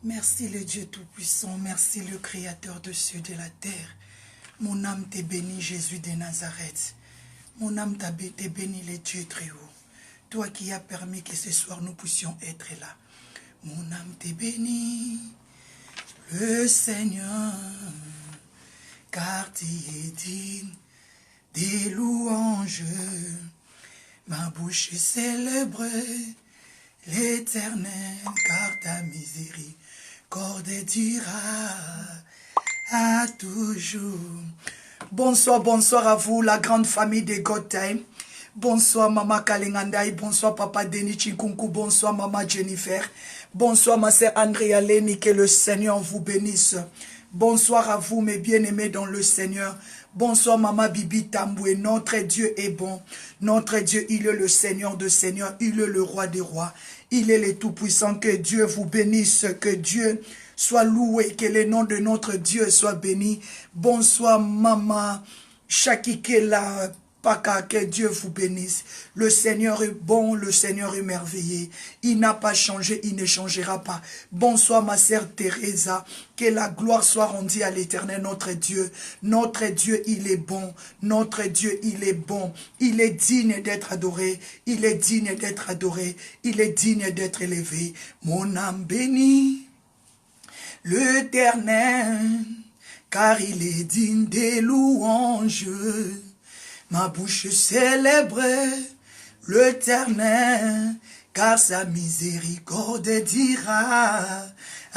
Merci le Dieu Tout-Puissant, merci le Créateur de cieux et de la terre. Mon âme te bénit, Jésus de Nazareth. Mon âme te bénit, le Dieu très haut. Toi qui as permis que ce soir nous puissions être là. Mon âme te bénit, le Seigneur, car tu es digne des louanges. Ma bouche célèbre l'Éternel, car ta miséricorde dira à toujours. Bonsoir, bonsoir à vous, la grande famille de God Time. Bonsoir, Maman Kalingandai. Bonsoir, Papa Denis Chikunku. Bonsoir, Maman Jennifer. Bonsoir, ma sœur Andrea Leni. Que le Seigneur vous bénisse. Bonsoir à vous, mes bien-aimés dans le Seigneur. Bonsoir, Maman Bibi Tamboué. Notre Dieu est bon. Notre Dieu, il est le Seigneur de Seigneurs. Il est le Roi des Rois. Il est le Tout-Puissant. Que Dieu vous bénisse. Que Dieu soit loué. Que le nom de notre Dieu soit béni. Bonsoir, Maman Shakikela Paka. Que Dieu vous bénisse. Le Seigneur est bon. Le Seigneur est merveilleux. Il n'a pas changé. Il ne changera pas. Bonsoir, ma sœur Teresa. Que la gloire soit rendue à l'Éternel, notre Dieu. Notre Dieu, il est bon. Notre Dieu, il est bon. Il est digne d'être adoré. Il est digne d'être adoré. Il est digne d'être élevé. Mon âme bénit l'Éternel, car il est digne des louanges. Ma bouche célèbre l'Éternel, car sa miséricorde dira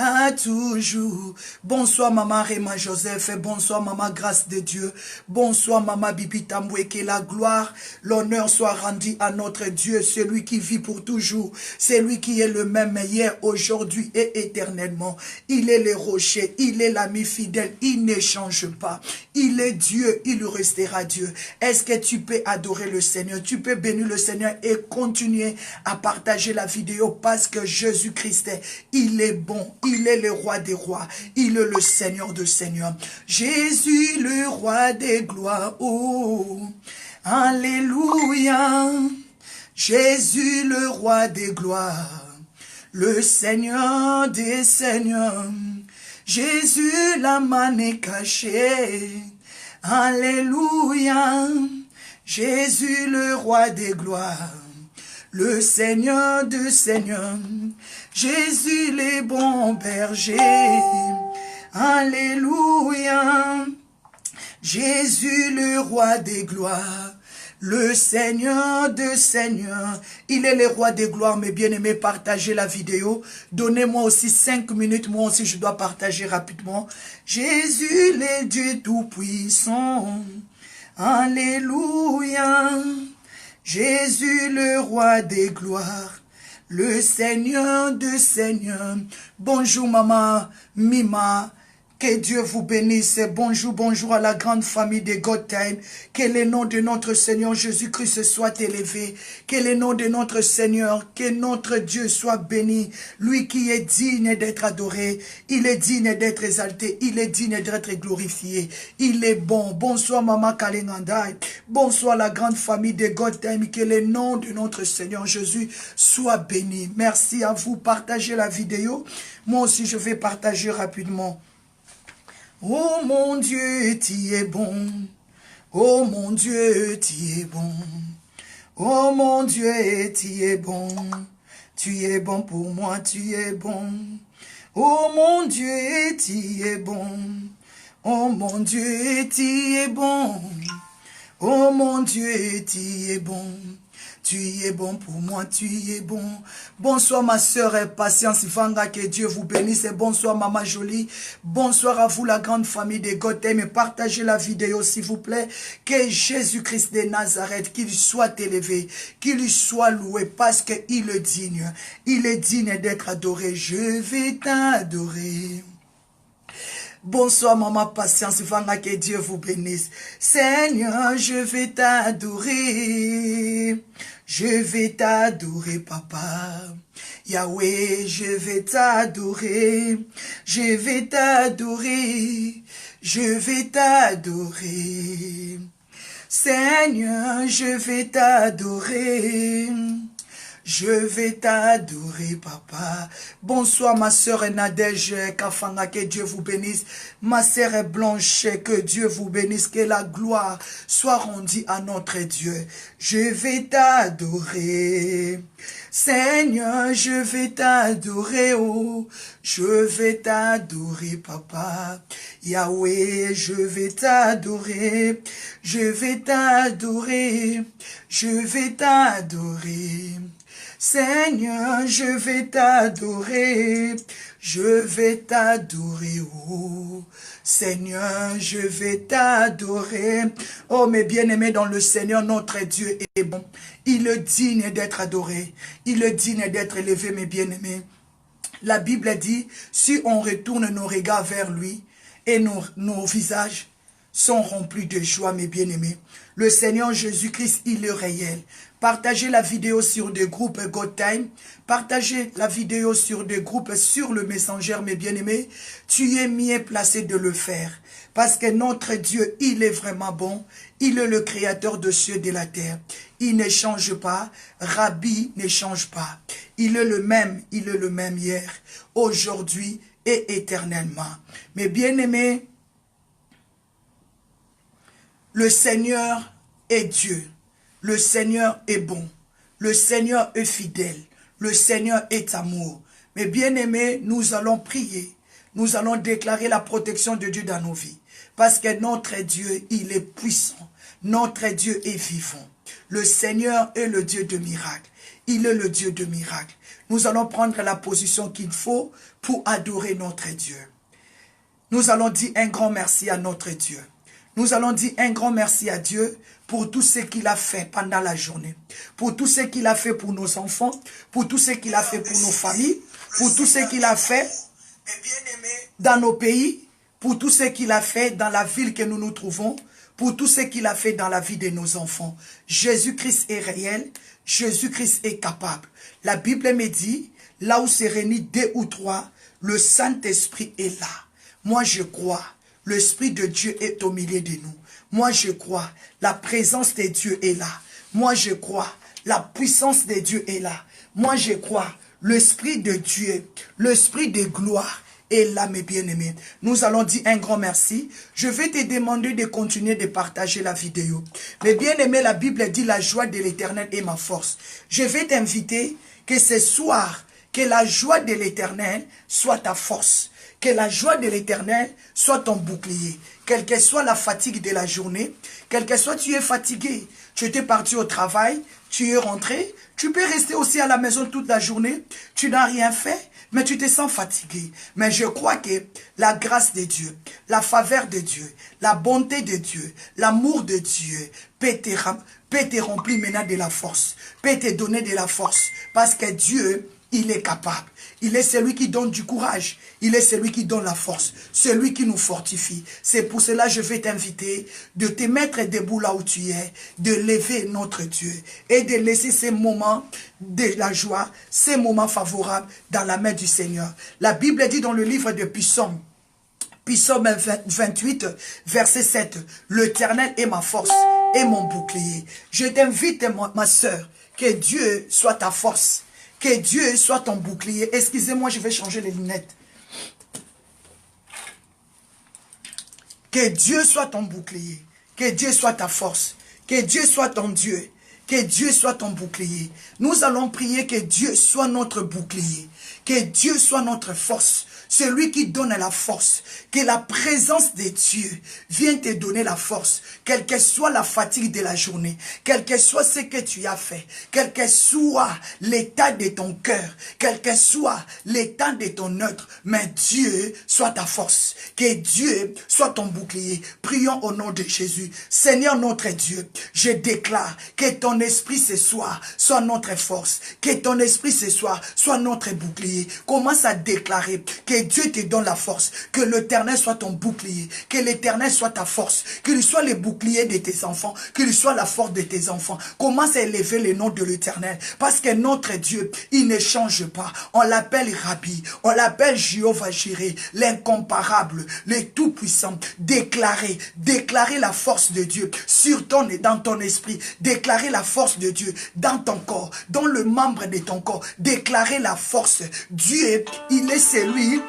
à toujours. Bonsoir, Maman Réma Joseph, et bonsoir, Maman Grâce de Dieu. Bonsoir, Maman Bibi Tamboué, que la gloire, l'honneur soit rendu à notre Dieu, celui qui vit pour toujours, celui qui est le même hier, aujourd'hui et éternellement. Il est le rocher, il est l'ami fidèle, il ne change pas. Il est Dieu, il restera Dieu. Est-ce que tu peux adorer le Seigneur? Tu peux bénir le Seigneur et continuer à partager la vidéo parce que Jésus-Christ, il est bon, il est le Roi des rois, il est le Seigneur de seigneurs. Jésus, le Roi des gloires, oh, alléluia. Jésus, le Roi des gloires, le Seigneur des seigneurs. Jésus, la manne cachée, alléluia. Jésus, le Roi des gloires, le Seigneur de seigneurs. Jésus, les bons bergers, alléluia. Jésus, le Roi des gloires, le Seigneur de seigneurs. Il est le Roi des gloires, mes bien-aimés. Partagez la vidéo. Donnez-moi aussi 5 minutes. Moi aussi, je dois partager rapidement. Jésus, le Dieu tout-puissant. Alléluia. Jésus, le Roi des gloires, le Seigneur de seigneurs. Bonjour, Maman Mima. Que Dieu vous bénisse. Bonjour, bonjour à la grande famille de God Time. Que le nom de notre Seigneur Jésus-Christ soit élevé. Que le nom de notre Seigneur, que notre Dieu soit béni. Lui qui est digne d'être adoré. Il est digne d'être exalté. Il est digne d'être glorifié. Il est bon. Bonsoir, Maman Kalingandai. Bonsoir la grande famille de God Time. Que le nom de notre Seigneur Jésus soit béni. Merci à vous. Partagez la vidéo. Moi aussi, je vais partager rapidement. Oh mon Dieu, tu es bon. Oh mon Dieu, tu es bon. Oh mon Dieu, tu es bon. Tu es bon pour moi, tu es bon. Oh mon Dieu, tu es bon. Oh mon Dieu, tu es bon. Oh mon Dieu, tu es bon. Tu es bon pour moi, tu es bon. Bonsoir ma sœur Patience Ivanga, que Dieu vous bénisse. Et bonsoir Maman Jolie. Bonsoir à vous la grande famille de God Time. Partagez la vidéo s'il vous plaît. Que Jésus-Christ de Nazareth, qu'il soit élevé, qu'il soit loué parce qu'il est digne. Il est digne d'être adoré. Je vais t'adorer. Bonsoir, Maman Patience, Vanga, que Dieu vous bénisse. Seigneur, je vais t'adorer. Je vais t'adorer, Papa. Yahweh, je vais t'adorer. Je vais t'adorer. Je vais t'adorer. Seigneur, je vais t'adorer. Je vais t'adorer, papa. Bonsoir, ma sœur Nadège Kafanga, que Dieu vous bénisse. Ma sœur Blanche, que Dieu vous bénisse. Que la gloire soit rendue à notre Dieu. Je vais t'adorer. Seigneur, je vais t'adorer, oh. Je vais t'adorer, papa. Yahweh, je vais t'adorer. Je vais t'adorer. Je vais t'adorer. Seigneur, je vais t'adorer, je vais t'adorer, oh. Seigneur, je vais t'adorer. Oh, mes bien-aimés dans le Seigneur, notre Dieu est bon. Il est digne d'être adoré. Il est digne d'être élevé, mes bien-aimés. La Bible dit, si on retourne nos regards vers lui et nos visages sont remplis de joie, mes bien-aimés. Le Seigneur Jésus-Christ, il est réel. Partagez la vidéo sur des groupes God Time. Partagez la vidéo sur des groupes sur le Messenger, mes bien-aimés. Tu es mieux placé de le faire. Parce que notre Dieu, il est vraiment bon. Il est le créateur de cieux et de la terre. Il ne change pas. Rabbi ne change pas. Il est le même hier, aujourd'hui et éternellement. Mes bien-aimés, le Seigneur est Dieu. Le Seigneur est bon. Le Seigneur est fidèle. Le Seigneur est amour. Mes bien-aimés, nous allons prier. Nous allons déclarer la protection de Dieu dans nos vies. Parce que notre Dieu, il est puissant. Notre Dieu est vivant. Le Seigneur est le Dieu de miracles. Il est le Dieu de miracles. Nous allons prendre la position qu'il faut pour adorer notre Dieu. Nous allons dire un grand merci à notre Dieu. Nous allons dire un grand merci à Dieu pour tout ce qu'il a fait pendant la journée. Pour tout ce qu'il a fait pour nos enfants. Pour tout ce qu'il a fait pour nos familles. Pour tout ce qu'il a fait dans nos pays. Pour tout ce qu'il a fait dans la ville que nous nous trouvons. Pour tout ce qu'il a fait dans la vie de nos enfants. Jésus-Christ est réel. Jésus-Christ est capable. La Bible me dit, là où se réunit 2 ou 3, le Saint-Esprit est là. Moi je crois. L'Esprit de Dieu est au milieu de nous. Moi, je crois. La présence de Dieu est là. Moi, je crois. La puissance de Dieu est là. Moi, je crois. L'Esprit de Dieu, l'Esprit de gloire est là, mes bien-aimés. Nous allons dire un grand merci. Je vais te demander de continuer de partager la vidéo. Mes bien-aimés, la Bible dit la joie de l'Éternel est ma force. Je vais t'inviter que ce soir, que la joie de l'Éternel soit ta force. Que la joie de l'Éternel soit ton bouclier. Quelle que soit la fatigue de la journée, quel que soit tu es fatigué, tu étais parti au travail, tu es rentré, tu peux rester aussi à la maison toute la journée, tu n'as rien fait, mais tu te sens fatigué. Mais je crois que la grâce de Dieu, la faveur de Dieu, la bonté de Dieu, l'amour de Dieu peut te remplir maintenant de la force, peut te donner de la force, parce que Dieu, il est capable. Il est celui qui donne du courage. Il est celui qui donne la force. Celui qui nous fortifie. C'est pour cela que je vais t'inviter de te mettre debout là où tu es, de lever notre Dieu et de laisser ces moments de la joie, ces moments favorables dans la main du Seigneur. La Bible dit dans le livre de Psaume 28, verset 7, l'Éternel est ma force et mon bouclier. Je t'invite, ma sœur, que Dieu soit ta force. Que Dieu soit ton bouclier. Excusez-moi, je vais changer les lunettes. Que Dieu soit ton bouclier. Que Dieu soit ta force. Que Dieu soit ton Dieu. Que Dieu soit ton bouclier. Nous allons prier que Dieu soit notre bouclier. Que Dieu soit notre force. Celui qui donne la force. Que la présence de Dieu vienne te donner la force. Quelle que soit la fatigue de la journée. Quel que soit ce que tu as fait. Quel que soit l'état de ton cœur. Quel que soit l'état de ton être. Mais Dieu soit ta force. Que Dieu soit ton bouclier. Prions au nom de Jésus. Seigneur notre Dieu, je déclare que ton esprit ce soir soit notre force. Que ton esprit ce soir soit notre bouclier. Commence à déclarer que Que Dieu te donne la force. Que l'Éternel soit ton bouclier. Que l'Éternel soit ta force. Qu'il soit le bouclier de tes enfants. Qu'il soit la force de tes enfants. Commence à élever le nom de l'Éternel. Parce que notre Dieu, il ne change pas. On l'appelle Rabbi. On l'appelle Jéhovah Jireh, l'incomparable, le tout-puissant. Déclarer la force de Dieu dans ton esprit. Déclarer la force de Dieu dans ton corps, dans le membre de ton corps. Déclarer la force. Dieu, il est celui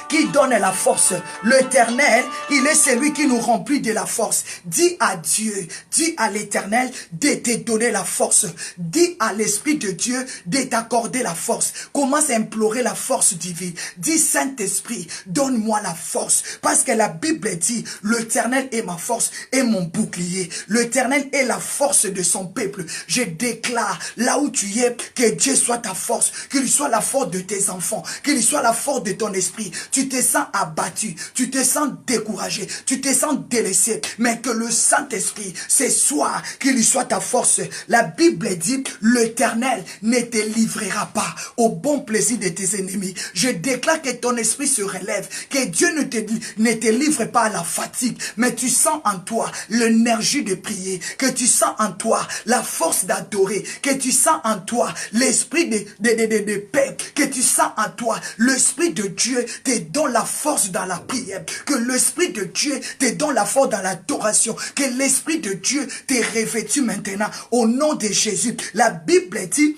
qui donne la force. L'Éternel, il est celui qui nous remplit de la force. Dis à Dieu, dis à l'Éternel de te donner la force. Dis à l'Esprit de Dieu de t'accorder la force. Commence à implorer la force divine. Dis, Saint-Esprit, donne-moi la force. Parce que la Bible dit, l'Éternel est ma force et mon bouclier. L'Éternel est la force de son peuple. Je déclare, là où tu es, que Dieu soit ta force. Qu'il soit la force de tes enfants. Qu'il soit la force de ton esprit. Tu te sens abattu, tu te sens découragé, tu te sens délaissé, mais que le Saint-Esprit, ce soir, qu'il lui soit ta force. La Bible dit, l'Éternel ne te livrera pas au bon plaisir de tes ennemis. Je déclare que ton esprit se relève, que Dieu ne te livre pas à la fatigue, mais tu sens en toi l'énergie de prier, que tu sens en toi la force d'adorer, que tu sens en toi l'esprit de paix, que tu sens en toi l'esprit de Dieu te donne la force dans la prière, que l'Esprit de Dieu te donne la force dans l'adoration, que l'Esprit de Dieu te revêtu maintenant au nom de Jésus. La Bible dit,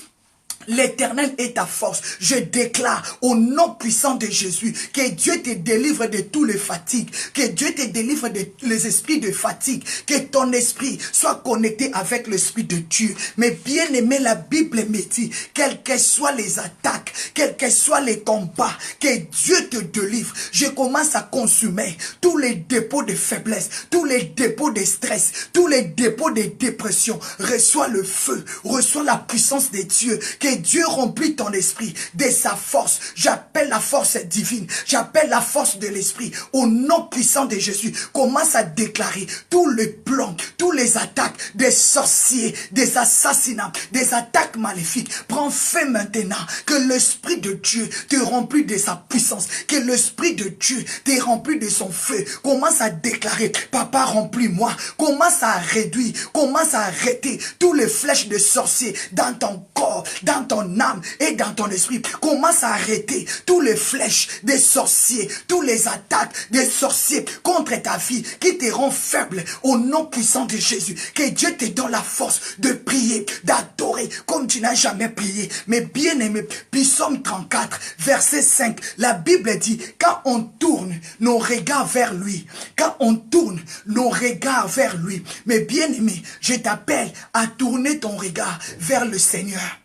l'Éternel est ta force. Je déclare au nom puissant de Jésus que Dieu te délivre de tous les fatigues, que Dieu te délivre des esprits de fatigue, que ton esprit soit connecté avec l'Esprit de Dieu. Mais bien aimé, la Bible me dit, quelles que soient les attaques, quels que soient les combats, que Dieu te délivre. Je commence à consumer tous les dépôts de faiblesse, tous les dépôts de stress, tous les dépôts de dépression. Reçois le feu, reçois la puissance de Dieu, que Dieu remplit ton esprit de sa force. J'appelle la force divine. J'appelle la force de l'esprit. Au nom puissant de Jésus, commence à déclarer tous les plans, tous les attaques des sorciers, des assassinats, des attaques maléfiques. Prends fin maintenant. Que l'Esprit de Dieu te remplit de sa puissance. Que l'Esprit de Dieu te remplit de son feu. Commence à déclarer, Papa, remplis-moi. Commence à réduire, commence à arrêter tous les flèches de sorciers dans ton corps, dans ton âme et dans ton esprit. Commence à arrêter tous les flèches des sorciers, tous les attaques des sorciers contre ta vie qui te rend faible au nom puissant de Jésus. Que Dieu te donne la force de prier, d'adorer comme tu n'as jamais prié. Mais bien aimé, Psaume 34, verset 5, la Bible dit, quand on tourne nos regards vers lui, quand on tourne nos regards vers lui, mais bien aimé, je t'appelle à tourner ton regard vers le Seigneur.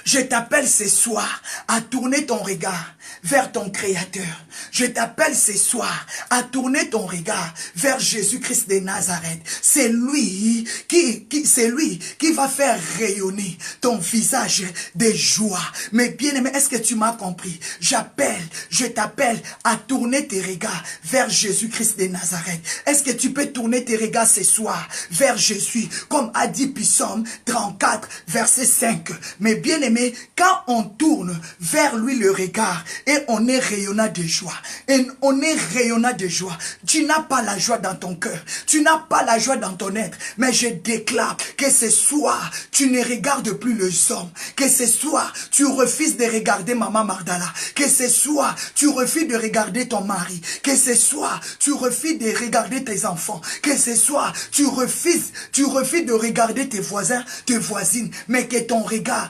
Je t'appelle ce soir à tourner ton regard vers ton Créateur. Je t'appelle ce soir à tourner ton regard vers Jésus-Christ de Nazareth. C'est lui qui va faire rayonner ton visage de joie. Mais bien aimé, est-ce que tu m'as compris? Je t'appelle à tourner tes regards vers Jésus-Christ de Nazareth. Est-ce que tu peux tourner tes regards ce soir vers Jésus, comme a dit Psaume 34, verset 5. Mais bien aimé, quand on tourne vers lui le regard et on est rayonnant de joie, et on est rayonnant de joie, tu n'as pas la joie dans ton cœur, tu n'as pas la joie dans ton être, mais je déclare que ce soir, tu ne regardes plus les hommes, que ce soir, tu refuses de regarder Maman Magdala, que ce soir, tu refuses de regarder ton mari, que ce soir, tu refuses de regarder tes enfants, que ce soir, tu refuses de regarder tes voisins, tes voisines, mais que ton regard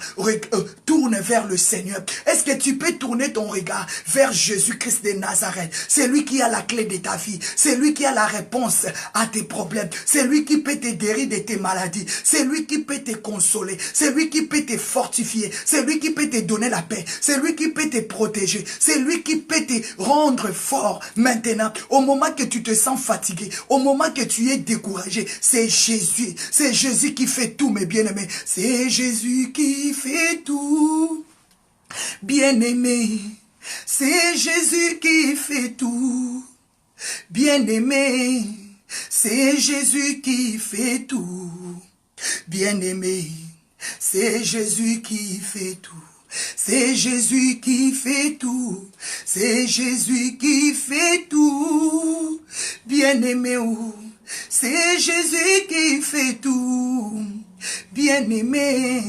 tourne vers le Seigneur. Est-ce que tu peux tourner ton regard vers Jésus-Christ de Nazareth? C'est lui qui a la clé de ta vie. C'est lui qui a la réponse à tes problèmes. C'est lui qui peut te guérir de tes maladies. C'est lui qui peut te consoler. C'est lui qui peut te fortifier. C'est lui qui peut te donner la paix. C'est lui qui peut te protéger. C'est lui qui peut te rendre fort maintenant. Au moment que tu te sens fatigué, au moment que tu es découragé, c'est Jésus. C'est Jésus qui fait tout, mes bien-aimés. C'est Jésus qui fait tout. Bien-aimé, c'est Jésus qui fait tout. Bien-aimé, c'est Jésus qui fait tout. Bien-aimé, c'est Jésus qui fait tout. C'est Jésus qui fait tout. c'est Jésus qui fait tout. Bien-aimé, oh, c'est Jésus qui fait tout. Bien-aimé,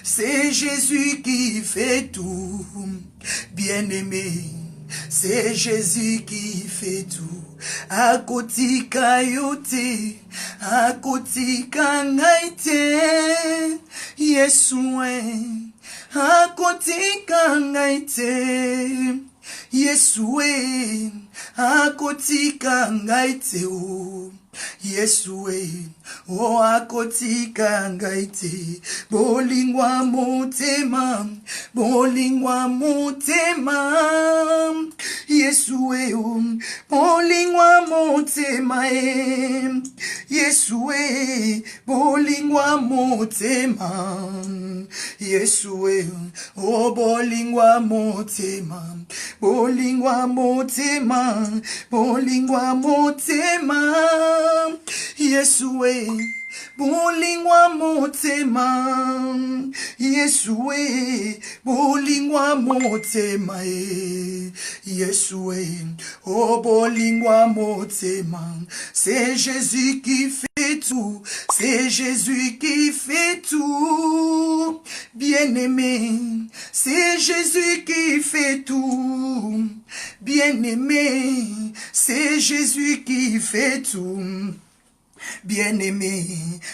c'est Jésus qui fait tout. Bien-aimé, c'est Jésus qui fait tout. Akotika yote, akotika ngaite, Yesue, akotika ngaite, Yesue, akotika ngaite o. Yesue, o akotika ngaite, bolingwa motema, bolingwa motema, Yesue, o, bolingwa motema, Yesue, bolingwa motema, Yesue, o bolingwa motema, bolingwa motema, bolingwa motema, Yesue, bolingwa motema, Yesue, bolingwa motema, Yesue, oh bolingwa motema, c'est Jésus qui fait tout, c'est Jésus qui fait tout, bien-aimé, c'est Jésus qui fait tout, bien-aimé, c'est Jésus qui fait tout. Bien-aimé,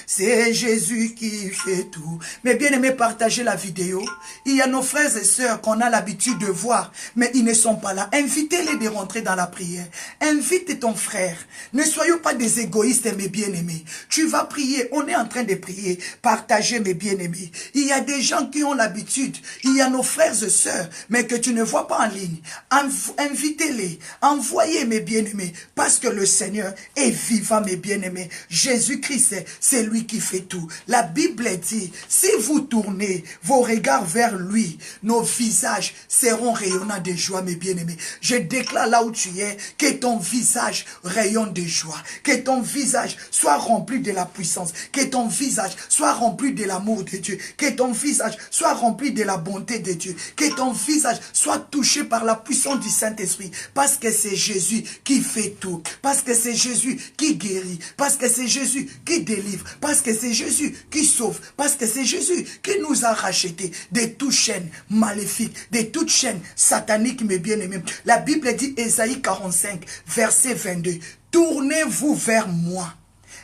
c'est Jésus qui fait tout. Mais bien-aimé, partagez la vidéo. Il y a nos frères et sœurs qu'on a l'habitude de voir, mais ils ne sont pas là. Invitez-les de rentrer dans la prière. Invite ton frère. Ne soyons pas des égoïstes, mes bien-aimés. Tu vas prier, on est en train de prier. Partagez, mes bien-aimés. Il y a des gens qui ont l'habitude. Il y a nos frères et sœurs, mais que tu ne vois pas en ligne. Invitez-les. Envoyez, mes bien-aimés, parce que le Seigneur est vivant, mes bien-aimés. Jésus-Christ, c'est lui qui fait tout. La Bible dit, si vous tournez vos regards vers lui, nos visages seront rayonnants de joie, mes bien-aimés. Je déclare là où tu es, que ton visage rayonne de joie, que ton visage soit rempli de la puissance, que ton visage soit rempli de l'amour de Dieu, que ton visage soit rempli de la bonté de Dieu, que ton visage soit touché par la puissance du Saint-Esprit, parce que c'est Jésus qui fait tout, parce que c'est Jésus qui guérit, parce que c'est Jésus qui délivre, parce que c'est Jésus qui sauve, parce que c'est Jésus qui nous a rachetés de toute chaîne maléfique, de toute chaîne satanique, mes bien-aimés. La Bible dit, Ésaïe 45, verset 22, tournez-vous vers moi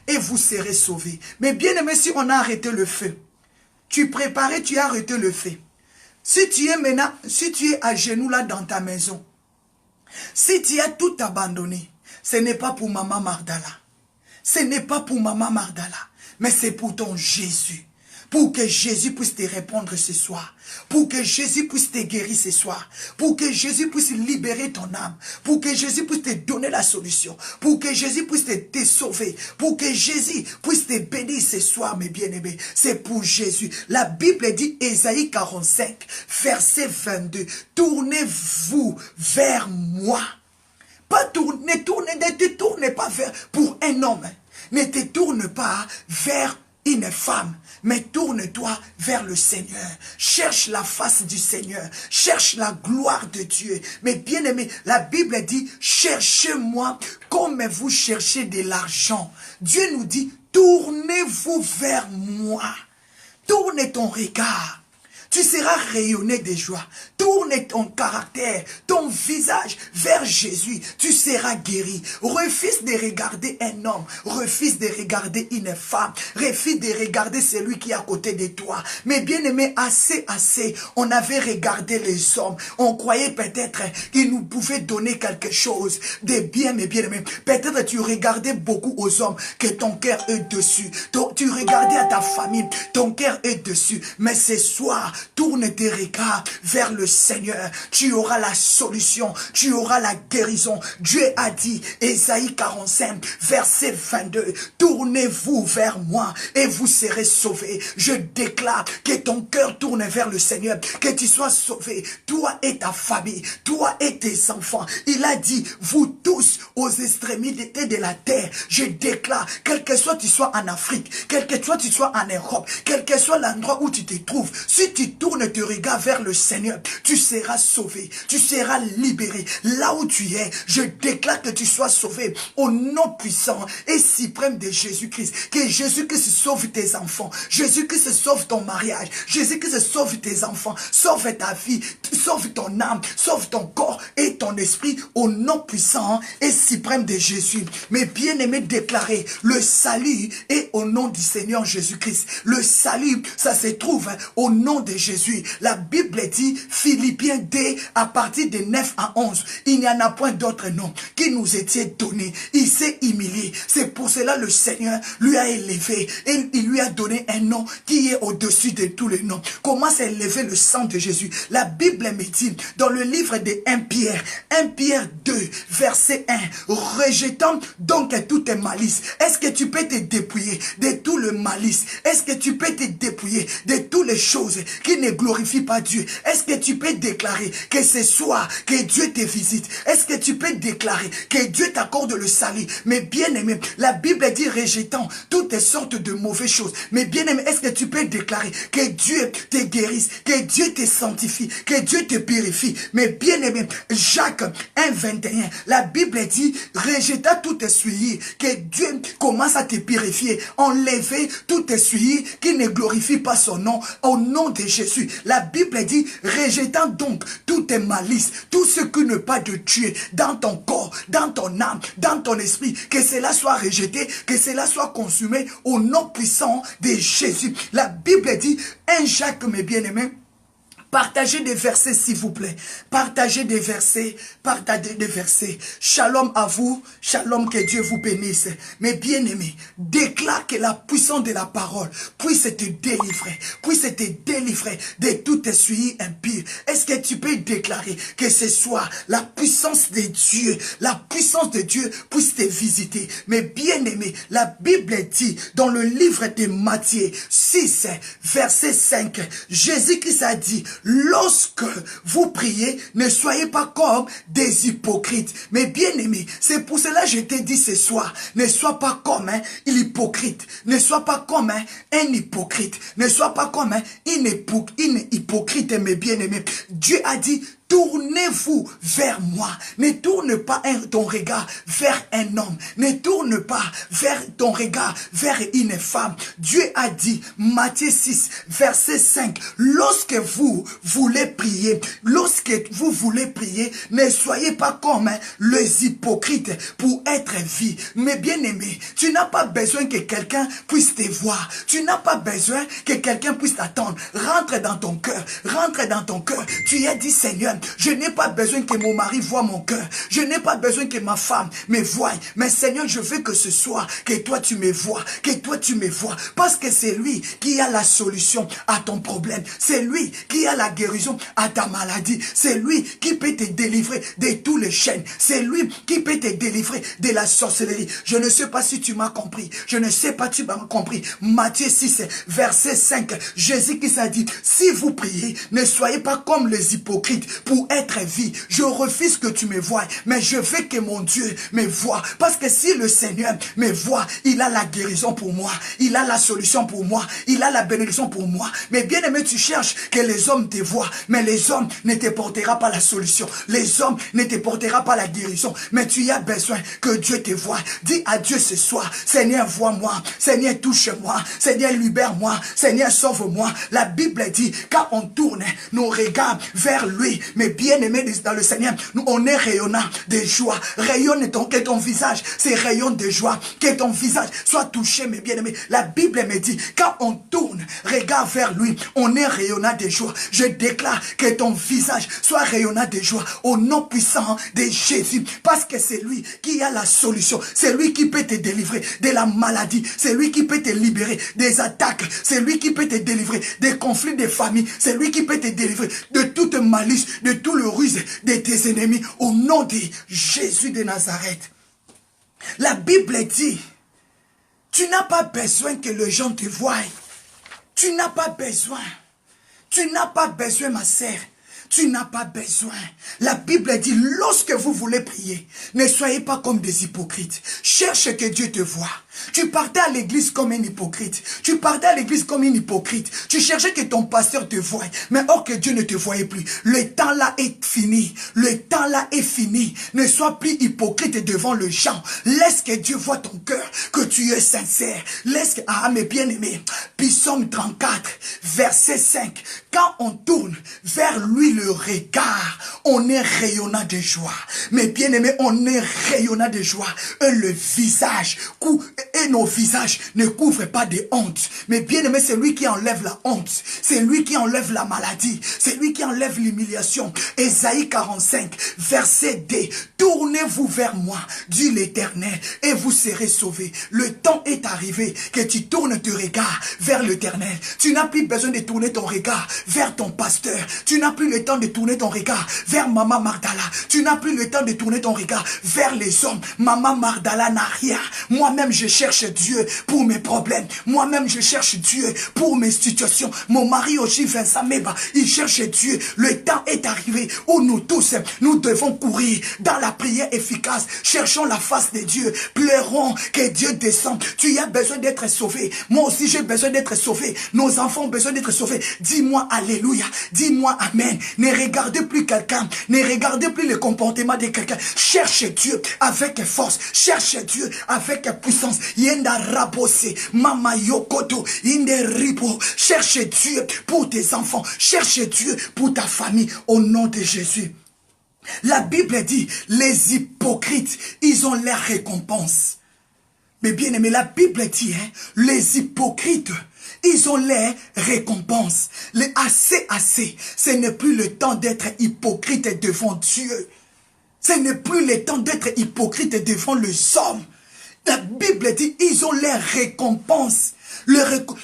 et vous serez sauvés. Mais bien-aimés, si on a arrêté le feu, tu préparais, tu as arrêté le feu. Si tu es maintenant, si tu es à genoux là dans ta maison, si tu as tout abandonné, ce n'est pas pour Maman Magdala. Ce n'est pas pour Maman Magdala, mais c'est pour ton Jésus. Pour que Jésus puisse te répondre ce soir. Pour que Jésus puisse te guérir ce soir. Pour que Jésus puisse libérer ton âme. Pour que Jésus puisse te donner la solution. Pour que Jésus puisse te sauver. Pour que Jésus puisse te bénir ce soir, mes bien-aimés. C'est pour Jésus. La Bible dit, Ésaïe 45, verset 22. Tournez-vous vers moi. Pas tourner, ne te tourne pas vers pour un homme. Ne te tourne pas vers une femme, mais tourne-toi vers le Seigneur. Cherche la face du Seigneur. Cherche la gloire de Dieu. Mais bien aimé, la Bible dit, cherchez-moi comme vous cherchez de l'argent. Dieu nous dit, tournez-vous vers moi. Tourne ton regard. Tu seras rayonné de joie. Tourne ton caractère, ton visage vers Jésus. Tu seras guéri. Refuse de regarder un homme. Refuse de regarder une femme. Refuse de regarder celui qui est à côté de toi. Mais bien aimé, assez. On avait regardé les hommes. On croyait peut-être qu'ils nous pouvaient donner quelque chose de bien, mais bien aimé. Peut-être tu regardais beaucoup aux hommes que ton cœur est dessus. Tu regardais à ta famille, ton cœur est dessus. Mais ce soir, tourne tes regards vers le Seigneur. Tu auras la solution. Tu auras la guérison. Dieu a dit, Ésaïe 45, verset 22, tournez-vous vers moi et vous serez sauvés. Je déclare que ton cœur tourne vers le Seigneur, que tu sois sauvé, toi et ta famille, toi et tes enfants. Il a dit, vous tous aux extrémités de la terre, je déclare, quel que soit tu sois en Afrique, quel que soit tu sois en Europe, quel que soit l'endroit où tu te trouves, si tu tu tournes tes regards vers le Seigneur, tu seras sauvé, tu seras libéré. Là où tu es, je déclare que tu sois sauvé au nom puissant et suprême de Jésus-Christ. Que Jésus-Christ sauve tes enfants, Jésus-Christ sauve ton mariage, Jésus-Christ sauve tes enfants, sauve ta vie, sauve ton âme, sauve ton corps et ton esprit au nom puissant et suprême de Jésus. Mes bien-aimés, déclarez le salut est au nom du Seigneur Jésus-Christ. Le salut, ça se trouve au nom de Jésus. La Bible dit, Philippiens 2, à partir de 9 à 11, il n'y en a point d'autre nom qui nous était donné. Il s'est humilié. C'est pour cela le Seigneur lui a élevé et il lui a donné un nom qui est au-dessus de tous les noms. Comment s'est élevé le sang de Jésus? La Bible me dit, dans le livre de 1 Pierre 2, verset 1, rejetant donc toutes tes malices. Est-ce que tu peux te dépouiller de tout le malice? Est-ce que tu peux te dépouiller de toutes les choses qui ne glorifient pas Dieu? Est-ce que tu peux déclarer que ce soir, que Dieu te visite? Est-ce que tu peux déclarer que Dieu t'accorde le salut? Mais bien aimé, la Bible dit rejetant toutes sortes de mauvaises choses. Mais bien aimé, est-ce que tu peux déclarer que Dieu te guérisse, que Dieu te sanctifie, que Dieu te purifie? Mais bien aimé, Jacques 1, 21, la Bible dit rejetant toutes souillures, que Dieu commence à te purifier, enlever toutes souillures qui ne glorifient pas son nom, au nom de Jésus. La Bible dit rejetant donc toutes tes malices, tout ce qui n'est pas de Dieu dans ton corps, dans ton âme, dans ton esprit, que cela soit rejeté, que cela soit consumé au nom puissant de Jésus. La Bible dit, 1 Jacques, mes bien-aimés, partagez des versets, s'il vous plaît. Partagez des versets. Partagez des versets. Shalom à vous. Shalom, que Dieu vous bénisse. Mais bien-aimés, déclare que la puissance de la parole puisse te délivrer. Puisse te délivrer de toute souillure impure. Est-ce que tu peux déclarer que ce soit la puissance de Dieu, la puissance de Dieu puisse te visiter? Mais bien-aimés, la Bible dit dans le livre de Matthieu 6, verset 5, Jésus-Christ a dit, lorsque vous priez, ne soyez pas comme des hypocrites. Mais bien aimé, c'est pour cela que je t'ai dit ce soir, ne sois pas comme un hypocrite. Ne sois pas comme un hypocrite. Ne sois pas comme une hypocrite, mes bien-aimés. Dieu a dit, tournez-vous vers moi. Ne tourne pas ton regard vers un homme. Ne tourne pas vers ton regard vers une femme. Dieu a dit, Matthieu 6, verset 5, lorsque vous voulez prier, ne soyez pas comme les hypocrites pour être vus. Mais bien aimé, tu n'as pas besoin que quelqu'un puisse te voir. Tu n'as pas besoin que quelqu'un puisse t'attendre. Rentre dans ton cœur. Rentre dans ton cœur. Tu as dit, Seigneur, je n'ai pas besoin que mon mari voie mon cœur. Je n'ai pas besoin que ma femme me voie. Mais Seigneur, je veux que ce soir, que toi tu me vois. Que toi tu me vois. Parce que c'est lui qui a la solution à ton problème. C'est lui qui a la guérison à ta maladie. C'est lui qui peut te délivrer de tous les chaînes. C'est lui qui peut te délivrer de la sorcellerie. Je ne sais pas si tu m'as compris. Je ne sais pas si tu m'as compris. Matthieu 6, verset 5. Jésus qui s'est dit, si vous priez, ne soyez pas comme les hypocrites pour être vu. Je refuse que tu me voies, mais je veux que mon Dieu me voie. Parce que si le Seigneur me voit, il a la guérison pour moi. Il a la solution pour moi. Il a la bénédiction pour moi. Mais bien aimé, tu cherches que les hommes te voient, mais les hommes ne te portera pas la solution. Les hommes ne te portera pas la guérison. Mais tu as besoin que Dieu te voie. Dis à Dieu ce soir, Seigneur, vois-moi. Seigneur, touche-moi. Seigneur, libère-moi. Seigneur, sauve-moi. La Bible dit, quand on tourne nos regards vers lui, mais bien aimé dans le Seigneur, nous on est rayonnant de joie. Rayonne que ton visage, c'est rayon de joie. Que ton visage soit touché, mes bien-aimés. La Bible me dit, quand on tourne, regarde vers lui, on est rayonnant de joie. Je déclare que ton visage soit rayonnant de joie au nom puissant de Jésus. Parce que c'est lui qui a la solution. C'est lui qui peut te délivrer de la maladie. C'est lui qui peut te libérer des attaques. C'est lui qui peut te délivrer des conflits de famille. C'est lui qui peut te délivrer de toute malice, de tout le ruse de tes ennemis. Au nom de Jésus de Nazareth. La Bible dit, tu n'as pas besoin que les gens te voient. Tu n'as pas besoin. Tu n'as pas besoin, ma sœur. Tu n'as pas besoin. La Bible dit, lorsque vous voulez prier, ne soyez pas comme des hypocrites. Cherche que Dieu te voie. Tu partais à l'église comme un hypocrite. Tu partais à l'église comme une hypocrite. Tu cherchais que ton pasteur te voie. Mais or que Dieu ne te voyait plus. Le temps là est fini. Le temps là est fini. Ne sois plus hypocrite devant le gens. Laisse que Dieu voie ton cœur. Que tu es sincère. Laisse que, mes bien-aimés. Psaume 34, verset 5. Quand on tourne vers lui le regard, on est rayonnant de joie. Mes bien-aimés, on est rayonnant de joie. Et le visage, et nos visages ne couvrent pas de honte. Mais bien-aimé, c'est lui qui enlève la honte. C'est lui qui enlève la maladie. C'est lui qui enlève l'humiliation. Ésaïe 45, verset 2. Tournez-vous vers moi, dit l'Éternel, et vous serez sauvés. Le temps est arrivé que tu tournes ton regard vers l'Éternel. Tu n'as plus besoin de tourner ton regard vers ton pasteur. Tu n'as plus le temps de tourner ton regard vers Maman Magdala. Tu n'as plus le temps de tourner ton regard vers les hommes. Maman Magdala n'a rien. Moi-même, je cherche Dieu pour mes problèmes. Moi-même, je cherche Dieu pour mes situations. Mon mari aussi, Vincent Meba, il cherche Dieu. Le temps est arrivé où nous tous, nous devons courir dans la prière efficace. Cherchons la face de Dieu. Pleurons que Dieu descende. Tu as besoin d'être sauvé. Moi aussi, j'ai besoin d'être sauvé. Nos enfants ont besoin d'être sauvés. Dis-moi Alléluia. Dis-moi Amen. Ne regardez plus quelqu'un. Ne regardez plus le comportement de quelqu'un. Cherche Dieu avec force. Cherche Dieu avec puissance. Yenda rabose. Mama yokoto. Inde ripo. Cherche Dieu pour tes enfants. Cherche Dieu pour ta famille. Au nom de Jésus. La Bible dit, les hypocrites, ils ont leur récompense. Mais bien aimé, la Bible dit, les hypocrites, ils ont leur récompense. Les assez. Ce n'est plus le temps d'être hypocrite devant Dieu. Ce n'est plus le temps d'être hypocrite devant les hommes. La Bible dit, ils ont leur récompense.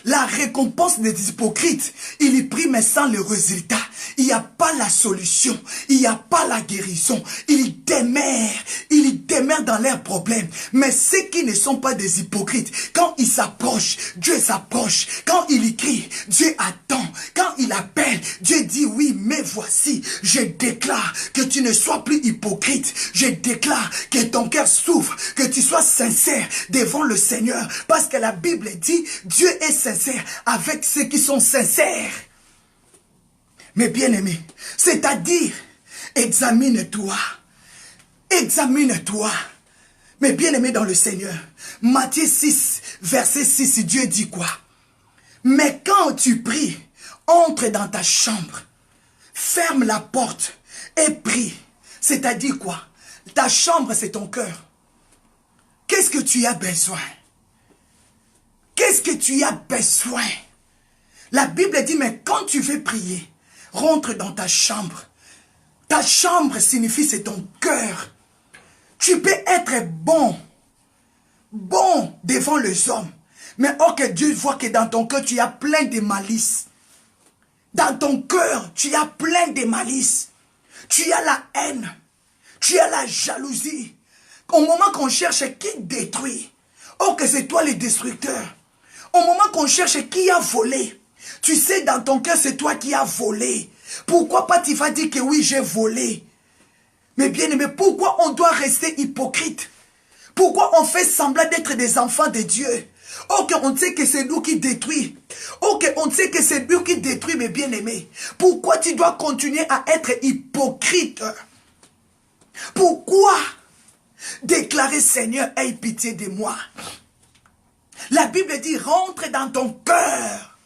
La récompense des hypocrites, il y prie mais sans le résultat. Il n'y a pas la solution. Il n'y a pas la guérison. Ils demeurent dans leurs problèmes. Mais ceux qui ne sont pas des hypocrites, quand ils s'approchent, Dieu s'approche. Quand il crie, Dieu attend. Quand il appelle, Dieu dit oui, mais voici, je déclare que tu ne sois plus hypocrite. Je déclare que ton cœur souffre, que tu sois sincère devant le Seigneur. Parce que la Bible dit, Dieu est sincère avec ceux qui sont sincères. Mais bien aimé, c'est-à-dire, examine-toi. Examine-toi. Mais bien aimé dans le Seigneur, Matthieu 6, verset 6, Dieu dit quoi? Mais quand tu pries, entre dans ta chambre, ferme la porte et prie. C'est-à-dire quoi? Ta chambre, c'est ton cœur. Qu'est-ce que tu as besoin? Qu'est-ce que tu as besoin? La Bible dit, mais quand tu veux prier, rentre dans ta chambre. Ta chambre signifie c'est ton cœur. Tu peux être bon devant les hommes. Mais oh que Dieu voit que dans ton cœur, tu as plein de malice. Dans ton cœur, tu as plein de malice. Tu as la haine. Tu as la jalousie. Au moment qu'on cherche qui détruit, oh que c'est toi le destructeur. Au moment qu'on cherche qui a volé, tu sais dans ton cœur c'est toi qui as volé. Pourquoi pas tu vas dire que oui j'ai volé? Mais bien aimé, pourquoi on doit rester hypocrite? Pourquoi on fait semblant d'être des enfants de Dieu? Oh qu'on sait que c'est nous qui détruit. Oh qu'on sait que c'est nous qui détruit mes bien-aimés. Pourquoi tu dois continuer à être hypocrite? Pourquoi déclarer Seigneur, aie pitié de moi? La Bible dit rentre dans ton cœur.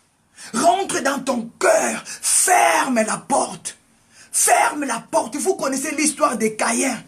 Rentre dans ton cœur. Ferme la porte. Ferme la porte. Vous connaissez l'histoire de Caïn.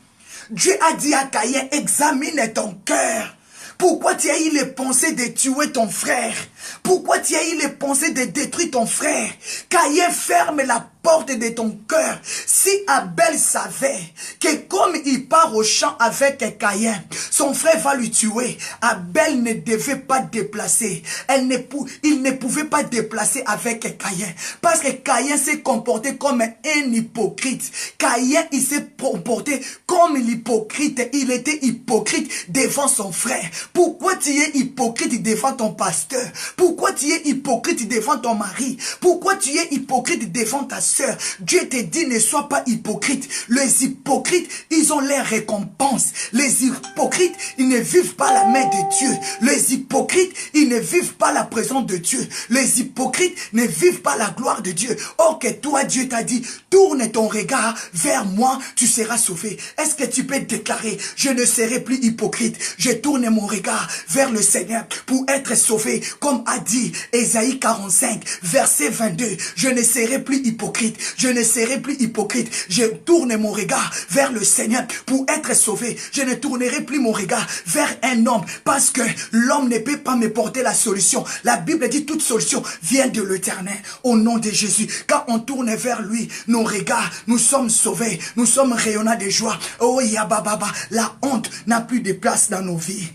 Dieu a dit à Caïn, examine ton cœur. Pourquoi tu as eu les pensées de tuer ton frère? Pourquoi tu as eu les pensées de détruire ton frère? Caïn, ferme la porte de ton cœur. Si Abel savait que comme il part au champ avec Caïn, son frère va lui tuer, Abel ne devait pas déplacer. Il ne pouvait pas déplacer avec Caïn. Parce que Caïn s'est comporté comme un hypocrite. Caïn, il s'est comporté comme l'hypocrite. Il était hypocrite devant son frère. Pourquoi tu es hypocrite devant ton pasteur? Pourquoi tu es hypocrite devant ton mari? Pourquoi tu es hypocrite devant ta soeur? sœur, Dieu te dit ne sois pas hypocrite. Les hypocrites, ils ont leur récompense. Les hypocrites, ils ne vivent pas la main de Dieu. Les hypocrites, ils ne vivent pas la présence de Dieu. Les hypocrites ne vivent pas la gloire de Dieu. Or que toi, Dieu t'a dit, tourne ton regard vers moi, tu seras sauvé. Est-ce que tu peux déclarer, je ne serai plus hypocrite. Je tourne mon regard vers le Seigneur pour être sauvé. Comme a dit Ésaïe 45, verset 22. Je ne serai plus hypocrite. Je ne serai plus hypocrite. Je tourne mon regard vers le Seigneur pour être sauvé. Je ne tournerai plus mon regard vers un homme parce que l'homme ne peut pas me porter la solution. La Bible dit toute solution vient de l'Éternel. Au nom de Jésus, quand on tourne vers lui, nos regards, nous sommes sauvés. Nous sommes rayonnants de joie. Oh Yabababa, la honte n'a plus de place dans nos vies.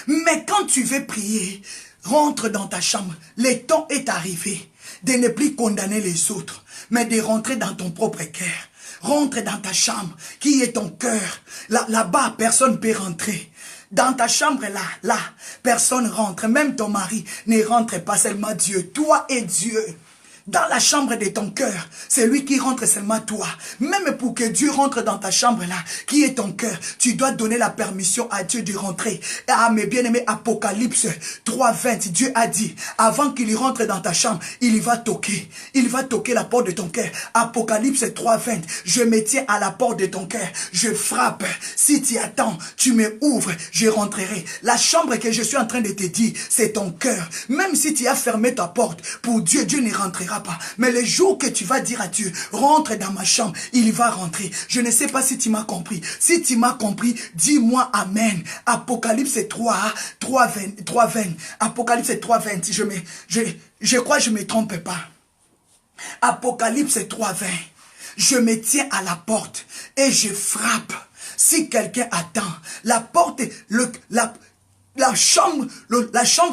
Mais quand tu veux prier, rentre dans ta chambre. Le temps est arrivé de ne plus condamner les autres, mais de rentrer dans ton propre cœur. Rentre dans ta chambre, qui est ton cœur. Là-bas, personne ne peut rentrer. Dans ta chambre, là, personne rentre. Même ton mari ne rentre pas, seulement Dieu. Toi et Dieu. Dans la chambre de ton cœur, c'est lui qui rentre seulement toi. Même pour que Dieu rentre dans ta chambre là, qui est ton cœur, tu dois donner la permission à Dieu de rentrer. Ah mes bien-aimés, Apocalypse 3:20, Dieu a dit, avant qu'il rentre dans ta chambre, il va toquer. Il va toquer la porte de ton cœur. Apocalypse 3:20, je me tiens à la porte de ton cœur. Je frappe. Si tu attends, tu me ouvres, je rentrerai. La chambre que je suis en train de te dire, c'est ton cœur. Même si tu as fermé ta porte, pour Dieu, Dieu ne rentrera pas. Mais le jour que tu vas dire à Dieu, rentre dans ma chambre, il va rentrer. Je ne sais pas si tu m'as compris. Si tu m'as compris, dis-moi Amen. Apocalypse 3:20. Apocalypse 3:20. Je crois que je ne me trompe pas. Apocalypse 3:20. Je me tiens à la porte et je frappe. Si quelqu'un attend, la porte, la chambre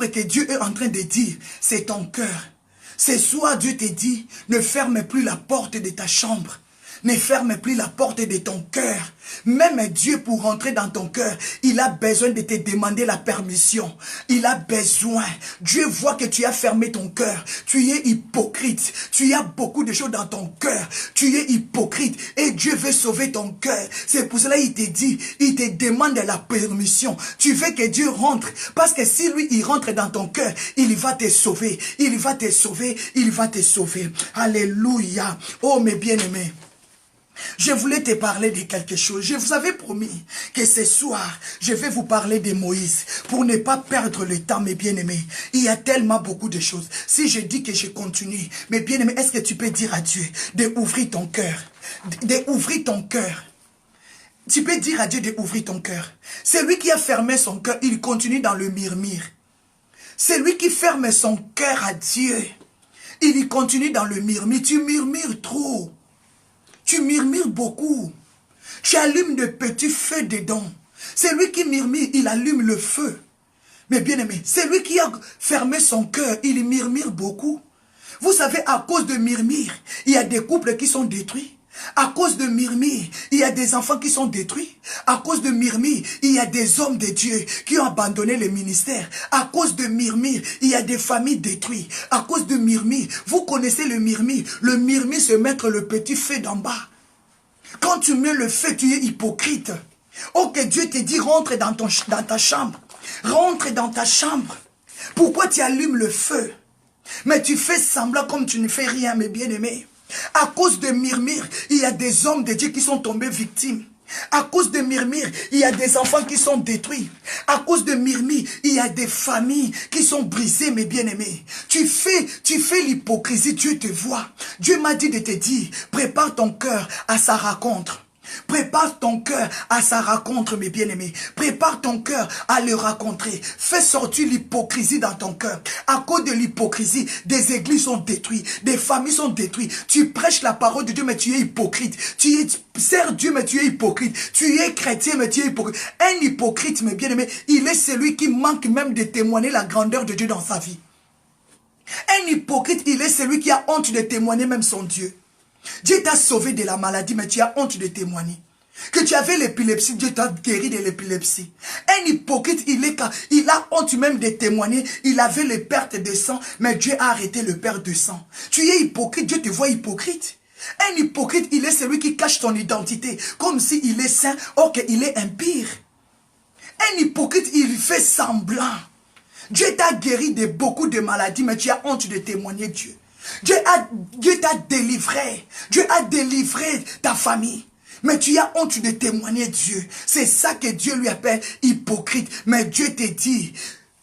que Dieu est en train de dire, c'est ton cœur. Ce soir, Dieu te dit, ne ferme plus la porte de ta chambre. Ne ferme plus la porte de ton cœur. Même Dieu, pour rentrer dans ton cœur, il a besoin de te demander la permission. Il a besoin. Dieu voit que tu as fermé ton cœur. Tu es hypocrite. Tu as beaucoup de choses dans ton cœur. Tu es hypocrite. Et Dieu veut sauver ton cœur. C'est pour cela qu'il te dit, il te demande la permission. Tu veux que Dieu rentre. Parce que si lui, il rentre dans ton cœur, il va te sauver. Il va te sauver. Il va te sauver. Alléluia. Oh, mes bien-aimés. Je voulais te parler de quelque chose. Je vous avais promis que ce soir, je vais vous parler de Moïse. Pour ne pas perdre le temps, mes bien-aimés. Il y a tellement beaucoup de choses. Si je dis que je continue, mes bien-aimés, est-ce que tu peux dire à Dieu d'ouvrir ton cœur? D'ouvrir ton cœur. Tu peux dire à Dieu d'ouvrir ton cœur. Celui qui a fermé son cœur, il continue dans le murmure. Celui qui ferme son cœur à Dieu, il continue dans le murmure. Tu murmures trop. Tu murmures beaucoup. Tu allumes de petits feux dedans. Celui qui murmure, il allume le feu. Mais bien aimé, celui qui a fermé son cœur, il murmure beaucoup. Vous savez, à cause de murmure, il y a des couples qui sont détruits. À cause de murmure, il y a des enfants qui sont détruits. À cause de murmure, il y a des hommes de Dieu qui ont abandonné le ministère. À cause de murmure, il y a des familles détruites. À cause de murmure, vous connaissez le murmure. Le murmure, c'est mettre le petit feu d'en bas. Quand tu mets le feu, tu es hypocrite. Oh, que Dieu te dit, rentre dans ta chambre. Rentre dans ta chambre. Pourquoi tu allumes le feu? Mais tu fais semblant comme tu ne fais rien, mes bien-aimés. À cause de murmure, il y a des hommes de Dieu qui sont tombés victimes. À cause de murmure, il y a des enfants qui sont détruits. À cause de murmure, il y a des familles qui sont brisées, mes bien-aimés. Tu fais l'hypocrisie, Dieu te voit. Dieu m'a dit de te dire, prépare ton cœur à sa rencontre. Prépare ton cœur à sa rencontre, mes bien-aimés. Prépare ton cœur à le rencontrer. Fais sortir l'hypocrisie dans ton cœur. À cause de l'hypocrisie, des églises sont détruites, des familles sont détruites. Tu prêches la parole de Dieu, mais tu es hypocrite. Tu sers Dieu, mais tu es hypocrite. Tu es chrétien, mais tu es hypocrite. Un hypocrite, mes bien-aimés, il est celui qui manque même de témoigner la grandeur de Dieu dans sa vie. Un hypocrite, il est celui qui a honte de témoigner même son Dieu. Dieu t'a sauvé de la maladie, mais tu as honte de témoigner. Que tu avais l'épilepsie, Dieu t'a guéri de l'épilepsie. Un hypocrite, il a honte même de témoigner. Il avait les pertes de sang, mais Dieu a arrêté le perte de sang. Tu es hypocrite, Dieu te voit hypocrite. Un hypocrite, il est celui qui cache son identité, comme s'il est saint, or qu'il est impire. Un hypocrite, il fait semblant. Dieu t'a guéri de beaucoup de maladies, mais tu as honte de témoigner Dieu. Dieu t'a délivré. Dieu a délivré ta famille. Mais tu as honte de témoigner Dieu. C'est ça que Dieu lui appelle hypocrite. Mais Dieu te dit,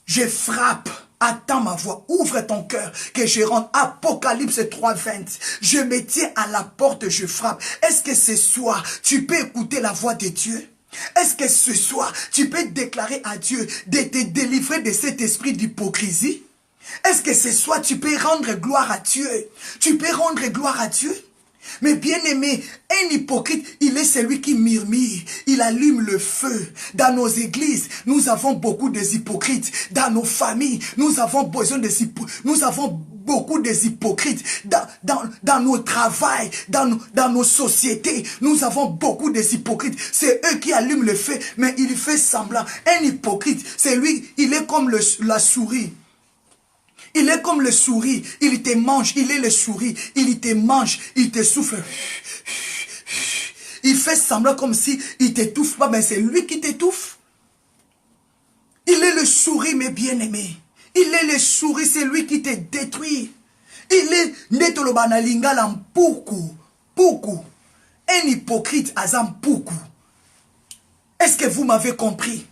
je frappe. Attends ma voix, ouvre ton cœur, que je rentre. Apocalypse 3:20. Je me tiens à la porte, je frappe. Est-ce que ce soir, tu peux écouter la voix de Dieu? Est-ce que ce soir, tu peux déclarer à Dieu de te délivrer de cet esprit d'hypocrisie? Est-ce que ce soir, tu peux rendre gloire à Dieu? Tu peux rendre gloire à Dieu? Mais bien aimé, un hypocrite, il est celui qui murmure, il allume le feu. Dans nos églises, nous avons beaucoup d'hypocrites. Dans nos familles, nous avons besoin de nous avons beaucoup d'hypocrites. Dans nos travails, dans nos sociétés, nous avons beaucoup d'hypocrites. C'est eux qui allument le feu, mais il fait semblant. Un hypocrite, c'est lui, il est comme la souris. Il est comme le souris, il te mange, il est le souris, il te mange, il te souffle. Il fait semblant comme si il t'étouffe pas, mais c'est lui qui t'étouffe. Il est le souris, mes bien-aimés. Il est le souris, c'est lui qui te détruit. Il est netolobanalinga poukou. Un hypocrite azam poukou. Est-ce que vous m'avez compris?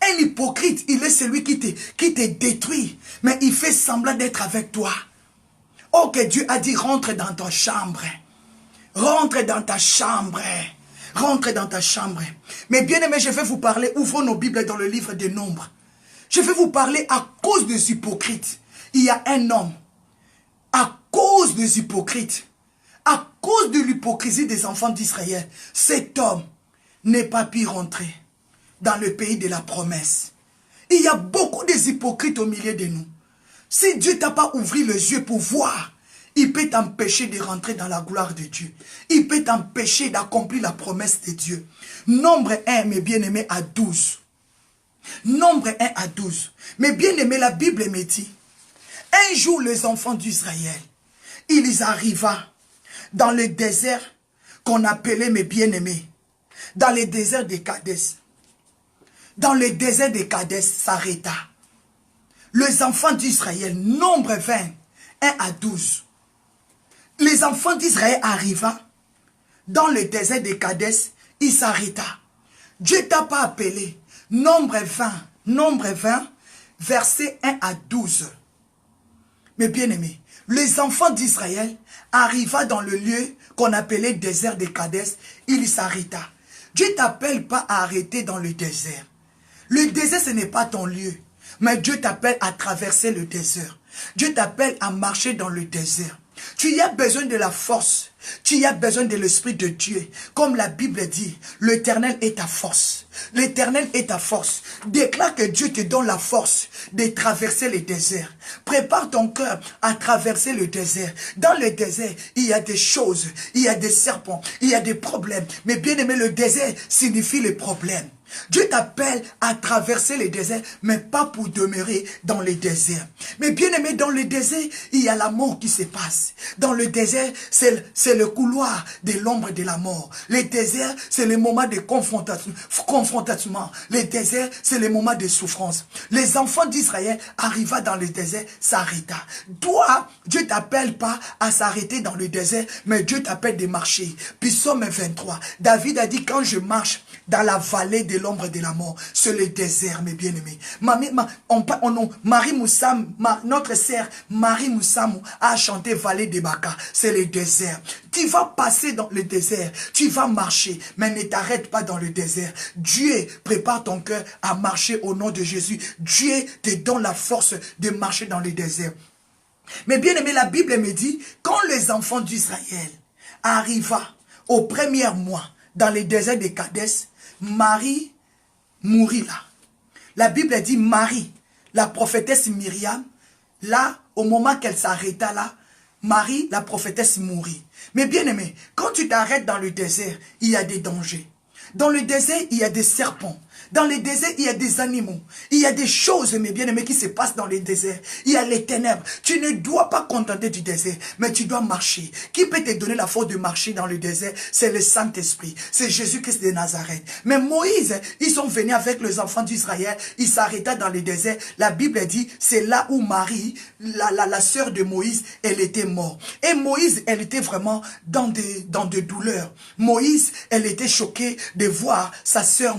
Un hypocrite, il est celui qui te détruit, mais il fait semblant d'être avec toi. Oh, que Dieu a dit, rentre dans ta chambre. Rentre dans ta chambre. Rentre dans ta chambre. Mais bien aimé, je vais vous parler, ouvrons nos Bibles dans le livre des Nombres. Je vais vous parler à cause des hypocrites. Il y a un homme, à cause des hypocrites, à cause de l'hypocrisie des enfants d'Israël, cet homme n'est pas pu rentrer dans le pays de la promesse. Il y a beaucoup d'hypocrites au milieu de nous. Si Dieu t'a pas ouvert les yeux pour voir, il peut t'empêcher de rentrer dans la gloire de Dieu. Il peut t'empêcher d'accomplir la promesse de Dieu. Nombre 1, mes bien-aimés, à 12. Nombre 1 à 12. Mes bien-aimés, la Bible me dit, un jour les enfants d'Israël, ils arriva dans le désert qu'on appelait, mes bien-aimés, dans le désert de Kadès. Dans le désert de Kadès s'arrêta. Les enfants d'Israël, nombre 20, 1 à 12. Les enfants d'Israël arriva dans le désert de Kadès, il s'arrêta. Dieu t'a pas appelé. Nombre 20, verset 1 à 12. Mais bien aimés, les enfants d'Israël arriva dans le lieu qu'on appelait désert de Kadès, il s'arrêta. Dieu t'appelle pas à arrêter dans le désert. Le désert, ce n'est pas ton lieu. Mais Dieu t'appelle à traverser le désert. Dieu t'appelle à marcher dans le désert. Tu as besoin de la force. Tu as besoin de l'Esprit de Dieu. Comme la Bible dit, l'Éternel est ta force. L'Éternel est ta force. Déclare que Dieu te donne la force de traverser le désert. Prépare ton cœur à traverser le désert. Dans le désert, il y a des choses, il y a des serpents, il y a des problèmes. Mais bien aimé, le désert signifie les problèmes. Dieu t'appelle à traverser le désert, mais pas pour demeurer dans le désert. Mais bien aimé, dans le désert, il y a la mort qui se passe. Dans le désert, c'est le couloir de l'ombre de la mort. Le désert, c'est le moment de confrontation. Le désert, c'est le moment de souffrance. Les enfants d'Israël arriva dans le désert, s'arrêta. Toi, Dieu t'appelle pas à s'arrêter dans le désert, mais Dieu t'appelle de marcher. Psaume 23, David a dit, quand je marche dans la vallée de l'ombre de la mort, c'est le désert, mes bien-aimés. Marie Moussam, notre sœur Marie Moussamou a chanté Vallée de Baka, c'est le désert. Tu vas passer dans le désert, tu vas marcher, mais ne t'arrête pas dans le désert. Dieu prépare ton cœur à marcher au nom de Jésus. Dieu te donne la force de marcher dans le désert. Mais bien aimé, la Bible me dit, quand les enfants d'Israël arriva au premier mois dans le désert de Kadès, Marie mourit là. La Bible dit Marie, la prophétesse Myriam, là, au moment qu'elle s'arrêta là, Marie, la prophétesse, mourit. Mais bien aimé, quand tu t'arrêtes dans le désert, il y a des dangers. Dans le désert, il y a des serpents. Dans le désert, il y a des animaux. Il y a des choses, mes bien-aimés, qui se passent dans le désert. Il y a les ténèbres. Tu ne dois pas contenter du désert, mais tu dois marcher. Qui peut te donner la force de marcher dans le désert? C'est le Saint-Esprit. C'est Jésus-Christ de Nazareth. Mais Moïse, ils sont venus avec les enfants d'Israël. Ils s'arrêtaient dans le désert. La Bible dit, c'est là où Marie, la sœur de Moïse, elle était morte. Et Moïse, elle était vraiment dans des douleurs. Moïse, elle était choquée de voir sa sœur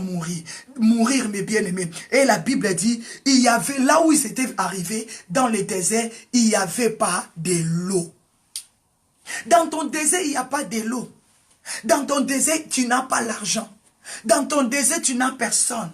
mourir, mes bien-aimés. Et la Bible dit, il y avait, là où ils étaient arrivés, dans le désert, il n'y avait pas de l'eau. Dans ton désert, il n'y a pas de l'eau. Dans ton désert, tu n'as pas l'argent. Dans ton désert, tu n'as personne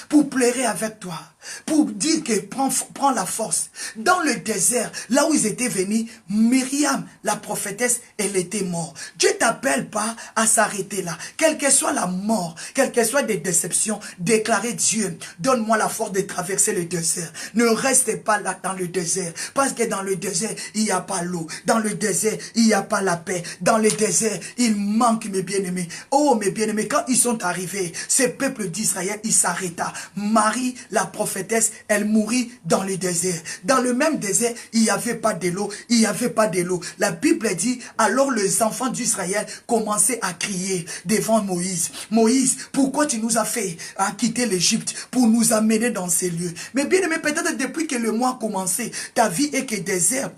pour pleurer avec toi, pour dire que prends la force. Dans le désert, là où ils étaient venus, Myriam, la prophétesse, elle était morte. Dieu t'appelle pas à s'arrêter là. Quelle que soit la mort, quelles que soient des déceptions, déclarez Dieu, donne-moi la force de traverser le désert. Ne restez pas là dans le désert, parce que dans le désert, il n'y a pas l'eau. Dans le désert, il n'y a pas la paix. Dans le désert, il manque, mes bien-aimés. Oh, mes bien-aimés, quand ils sont arrivés, ce peuple d'Israël, il s'arrêta. Marie, la prophétesse, elle mourit dans le désert. Dans le même désert, il n'y avait pas de l'eau. Il n'y avait pas de l'eau. La Bible dit, alors les enfants d'Israël commençaient à crier devant Moïse. Moïse, pourquoi tu nous as fait quitter l'Égypte pour nous amener dans ces lieux? Mais bien aimé, peut-être depuis que le mois a commencé, ta vie est que désert.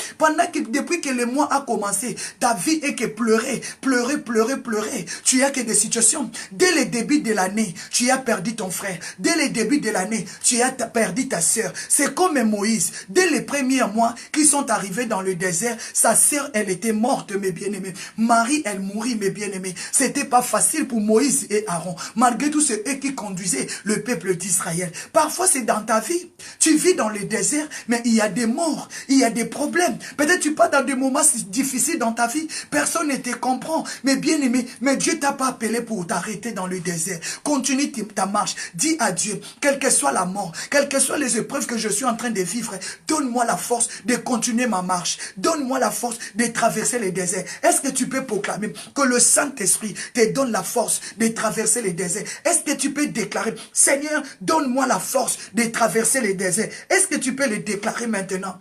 Depuis que le mois a commencé, ta vie est que pleurer. Tu as que des situations. Dès le début de l'année, tu as perdu ton frère. Dès le début de l'année, tu as perdu ta sœur. C'est comme Moïse. Dès les premiers mois qu'ils sont arrivés dans le désert, sa sœur, elle était morte, mes bien-aimés. Marie, elle mourit, mes bien-aimés. C'était pas facile pour Moïse et Aaron. Malgré tout, c'est eux qui conduisaient le peuple d'Israël. Parfois, c'est dans ta vie. Tu vis dans le désert, mais il y a des morts, il y a des problèmes. Peut-être tu passes dans des moments difficiles dans ta vie. Personne ne te comprend. Mais bien-aimé, mais Dieu t'a pas appelé pour t'arrêter dans le désert. Continue ta marche. Dis à Dieu, quelle que soit la mort, quelles que soient les épreuves que je suis en train de vivre, donne-moi la force de continuer ma marche. Donne-moi la force de traverser les déserts. Est-ce que tu peux proclamer que le Saint-Esprit te donne la force de traverser les déserts? Est-ce que tu peux déclarer, Seigneur, donne-moi la force de traverser les déserts? Est-ce que tu peux le déclarer maintenant?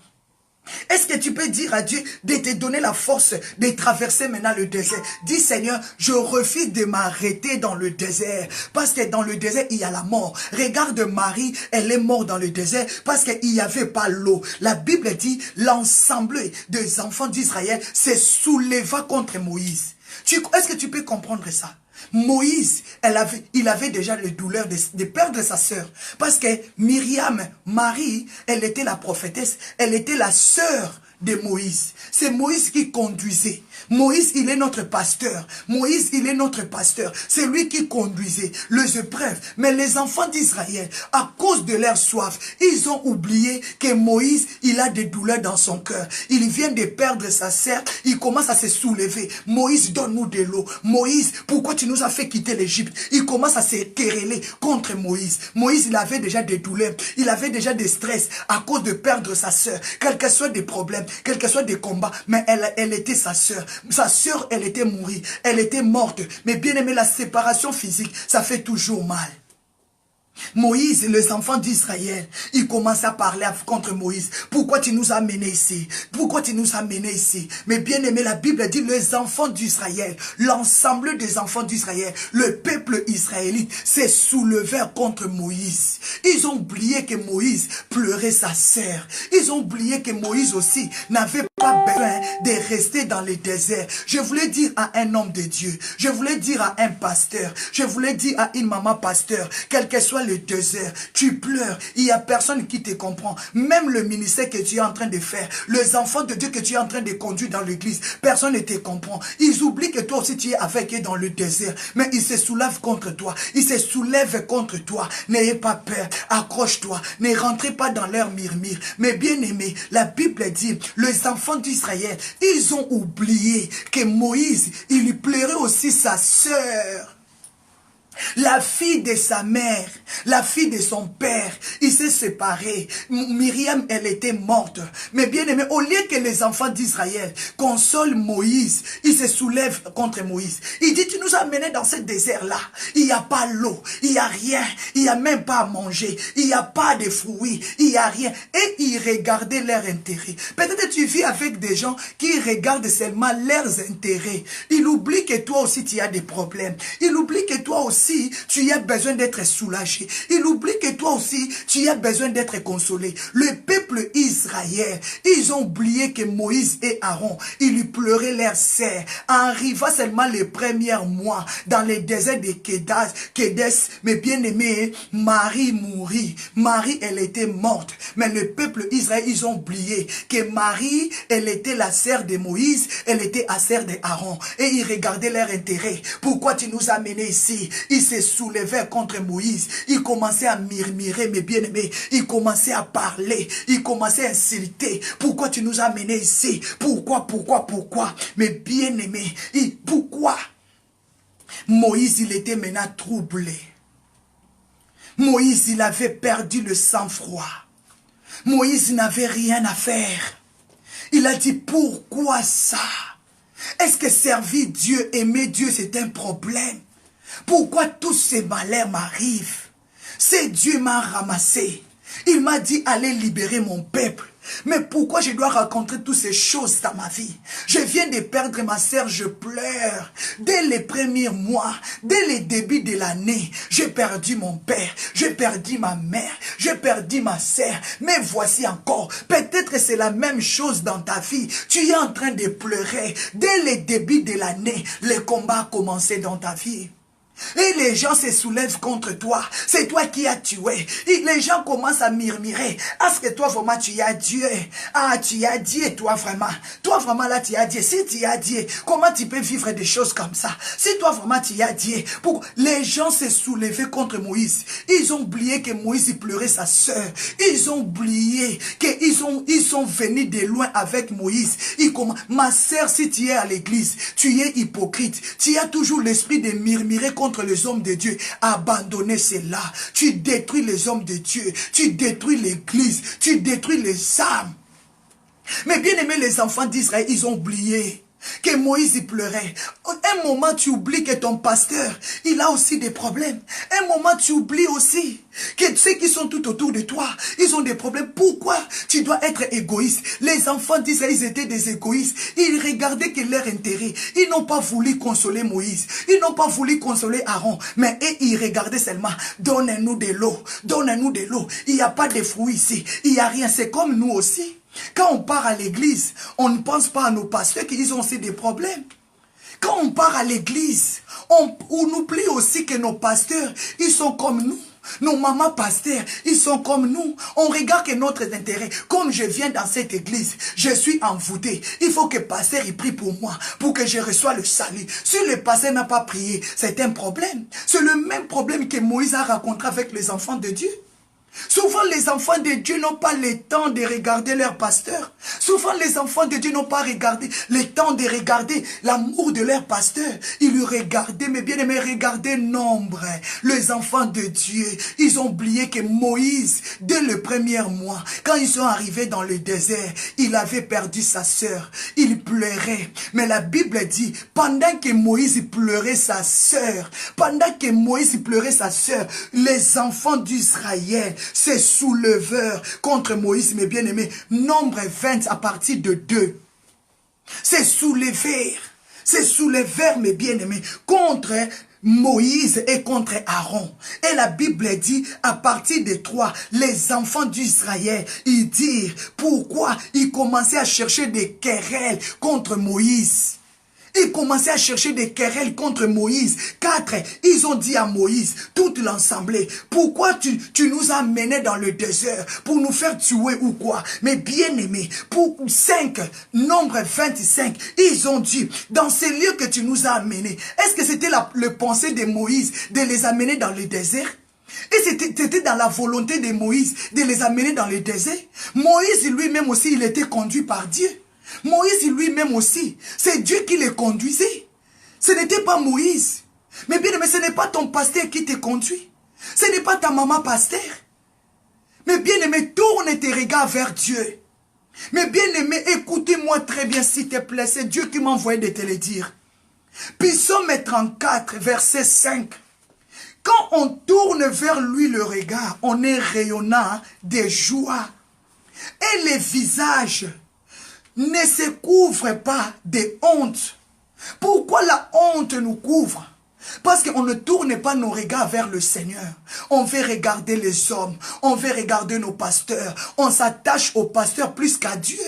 Est-ce que tu peux dire à Dieu de te donner la force de traverser maintenant le désert? Dis Seigneur, je refuse de m'arrêter dans le désert. Parce que dans le désert, il y a la mort. Regarde Marie, elle est morte dans le désert parce qu'il n'y avait pas l'eau. La Bible dit, l'ensemble des enfants d'Israël se souleva contre Moïse. Est-ce que tu peux comprendre ça? Moïse, il avait déjà le douleur de perdre sa sœur. Parce que Myriam, Marie, elle était la prophétesse, elle était la sœur de Moïse. C'est Moïse qui conduisait. Moïse, il est notre pasteur. Moïse, il est notre pasteur. C'est lui qui conduisait les épreuves. Mais les enfants d'Israël, à cause de leur soif, ils ont oublié que Moïse, il a des douleurs dans son cœur. Il vient de perdre sa sœur. Il commence à se soulever. Moïse, donne-nous de l'eau. Moïse, pourquoi tu nous as fait quitter l'Égypte? Il commence à se quereller contre Moïse. Moïse, il avait déjà des douleurs. Il avait déjà des stress à cause de perdre sa sœur. Quels que soient des problèmes, quels que soient des combats, mais elle était sa sœur. Sa sœur, elle était morte. Elle était morte. Mais bien aimé, la séparation physique, ça fait toujours mal. Moïse, les enfants d'Israël, ils commencent à parler contre Moïse. Pourquoi tu nous as menés ici? Pourquoi tu nous as menés ici? Mais bien aimé, la Bible dit, les enfants d'Israël, l'ensemble des enfants d'Israël, le peuple israélite s'est soulevé contre Moïse. Ils ont oublié que Moïse pleurait sa sœur. Ils ont oublié que Moïse aussi n'avait pas besoin de rester dans le désert. Je voulais dire à un homme de Dieu, je voulais dire à un pasteur, je voulais dire à une maman pasteur, quel que soit le désert, tu pleures, il n'y a personne qui te comprend. Même le ministère que tu es en train de faire, les enfants de Dieu que tu es en train de conduire dans l'église, personne ne te comprend. Ils oublient que toi aussi tu es avec eux dans le désert, mais ils se soulèvent contre toi, ils se soulèvent contre toi. N'ayez pas peur, accroche-toi, ne rentrez pas dans leur murmure. Mais bien aimé, la Bible dit, les enfants d'Israël, ils ont oublié que Moïse, il lui pleurait aussi sa sœur. La fille de sa mère, la fille de son père, il s'est séparé. Myriam, elle était morte. Mais bien aimé, au lieu que les enfants d'Israël consolent Moïse, ils se soulèvent contre Moïse. Il dit, tu nous as menés dans ce désert-là. Il n'y a pas l'eau, il n'y a rien, il n'y a même pas à manger, il n'y a pas de fruits, il n'y a rien. Et ils regardaient leur intérêt. Peut-être tu vis avec des gens qui regardent seulement leurs intérêts. Il oublie que toi aussi tu as des problèmes. Il oublie que toi aussi tu as besoin d'être soulagé. Il oublie que toi aussi tu as besoin d'être consolé. Le peuple Israël, ils ont oublié que Moïse et Aaron, ils lui pleuraient leur sœur. Arriva seulement les premiers mois dans les déserts de Kédes, mais bien aimé, Marie mourit. Marie, elle était morte. Mais le peuple Israël, ils ont oublié que Marie, elle était la sœur de Moïse, elle était la sœur d'Aaron. Et ils regardaient leur intérêt. Pourquoi tu nous as menés ici? Ils se soulevaient contre Moïse. Ils commençaient à murmurer, mes bien-aimés. Ils commençaient à parler. Ils commençaient à insulter. Pourquoi tu nous as menés ici? Pourquoi? Mes bien-aimés, pourquoi? Moïse, il était maintenant troublé. Moïse, il avait perdu le sang-froid. Moïse n'avait rien à faire. Il a dit, pourquoi ça? Est-ce que servir Dieu, aimer Dieu, c'est un problème? Pourquoi tous ces malheurs m'arrivent? C'est Dieu m'a ramassé. Il m'a dit, allez libérer mon peuple. Mais pourquoi je dois raconter toutes ces choses dans ma vie? Je viens de perdre ma sœur, je pleure. Dès les premiers mois, dès les débuts de l'année, j'ai perdu mon père, j'ai perdu ma mère, j'ai perdu ma sœur. Mais voici encore, peut-être c'est la même chose dans ta vie. Tu es en train de pleurer. Dès les débuts de l'année, le combat a commencé dans ta vie. Et les gens se soulèvent contre toi. C'est toi qui as tué. Et les gens commencent à murmurer. Est-ce que toi vraiment tu as Dieu? Ah, tu as Dieu, toi vraiment. Toi vraiment là tu as Dieu. Si tu as Dieu, comment tu peux vivre des choses comme ça? Si toi vraiment tu as Dieu. Pour les gens se soulevaient contre Moïse. Ils ont oublié que Moïse il pleurait sa sœur. Ils ont oublié qu'ils sont venus de loin avec Moïse. Ma sœur, si tu es à l'église, tu es hypocrite. Tu as toujours l'esprit de murmurer contre les hommes de Dieu. Abandonnez cela. Tu détruis les hommes de Dieu. Tu détruis l'église. Tu détruis les âmes. Mais bien aimé, les enfants d'Israël, ils ont oublié que Moïse il pleurait. Un moment tu oublies que ton pasteur, il a aussi des problèmes. Un moment tu oublies aussi que ceux qui sont tout autour de toi, ils ont des problèmes. Pourquoi tu dois être égoïste? Les enfants d'Israël, ils étaient des égoïstes. Ils regardaient que leur intérêt. Ils n'ont pas voulu consoler Moïse. Ils n'ont pas voulu consoler Aaron. Mais ils regardaient seulement, donnez-nous de l'eau. Donnez-nous de l'eau. Il n'y a pas de fruits ici. Il n'y a rien. C'est comme nous aussi. Quand on part à l'église, on ne pense pas à nos pasteurs qu'ils ont aussi des problèmes. Quand on part à l'église, on oublie aussi que nos pasteurs, ils sont comme nous. Nos mamans pasteurs, ils sont comme nous. On regarde que notre intérêt. Comme je viens dans cette église, je suis envoûté. Il faut que le pasteur il prie pour moi, pour que je reçoive le salut. Si le pasteur n'a pas prié, c'est un problème. C'est le même problème que Moïse a rencontré avec les enfants de Dieu. Souvent, les enfants de Dieu n'ont pas le temps de regarder leur pasteur. Souvent, les enfants de Dieu n'ont pas le temps de regarder l'amour de leur pasteur. Ils le regardaient, mais bien aimés, regardez nombre. Les enfants de Dieu, ils ont oublié que Moïse, dès le premier mois, quand ils sont arrivés dans le désert, il avait perdu sa sœur. Il pleurait. Mais la Bible dit, pendant que Moïse pleurait sa sœur, les enfants d'Israël, ces souleveurs contre Moïse, mes bien-aimés, Nombre 20 à partir de 2. Ces souleveurs, mes bien-aimés, contre Moïse et contre Aaron. Et la Bible dit, à partir de 3, les enfants d'Israël, ils dirent, pourquoi ils commençaient à chercher des querelles contre Moïse. Ils commençaient à chercher des querelles contre Moïse. 4, ils ont dit à Moïse, toute l'assemblée, pourquoi tu nous as menés dans le désert pour nous faire tuer ou quoi? Mais bien aimé, pour 5, Nombre 25, ils ont dit, dans ces lieux que tu nous as amenés, est-ce que c'était le pensée de Moïse de les amener dans le désert? Et c'était dans la volonté de Moïse de les amener dans le désert? Moïse lui-même aussi, il était conduit par Dieu. Moïse lui-même aussi, c'est Dieu qui les conduisait. Ce n'était pas Moïse. Mais bien aimé, ce n'est pas ton pasteur qui te conduit. Ce n'est pas ta maman pasteur. Mais bien aimé, tourne tes regards vers Dieu. Mais bien aimé, écoutez-moi très bien s'il te plaît. C'est Dieu qui m'a envoyé de te le dire. Psaume 34, verset 5. Quand on tourne vers lui le regard, on est rayonnant de joie. Et les visages ne se couvrent pas de honte. Pourquoi la honte nous couvre? Parce qu'on ne tourne pas nos regards vers le Seigneur. On veut regarder les hommes. On veut regarder nos pasteurs. On s'attache aux pasteurs plus qu'à Dieu.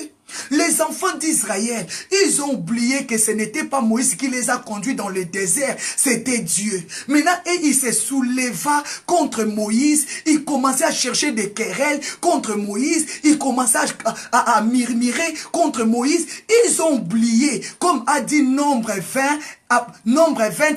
Les enfants d'Israël, ils ont oublié que ce n'était pas Moïse qui les a conduits dans le désert, c'était Dieu. Maintenant, il se souleva contre Moïse, il commençait à chercher des querelles contre Moïse, il commençait à murmurer contre Moïse. Ils ont oublié, comme a dit Nombre 20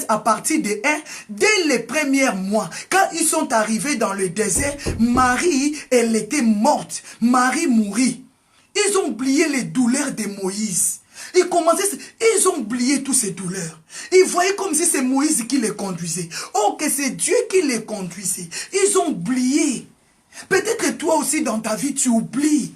à partir de 1, dès les premiers mois, quand ils sont arrivés dans le désert, Marie, elle était morte. Marie mourit. Ils ont oublié les douleurs de Moïse. Ils ont oublié toutes ces douleurs. Ils voyaient comme si c'est Moïse qui les conduisait. Oh, que c'est Dieu qui les conduisait. Ils ont oublié. Peut-être que toi aussi dans ta vie, tu oublies.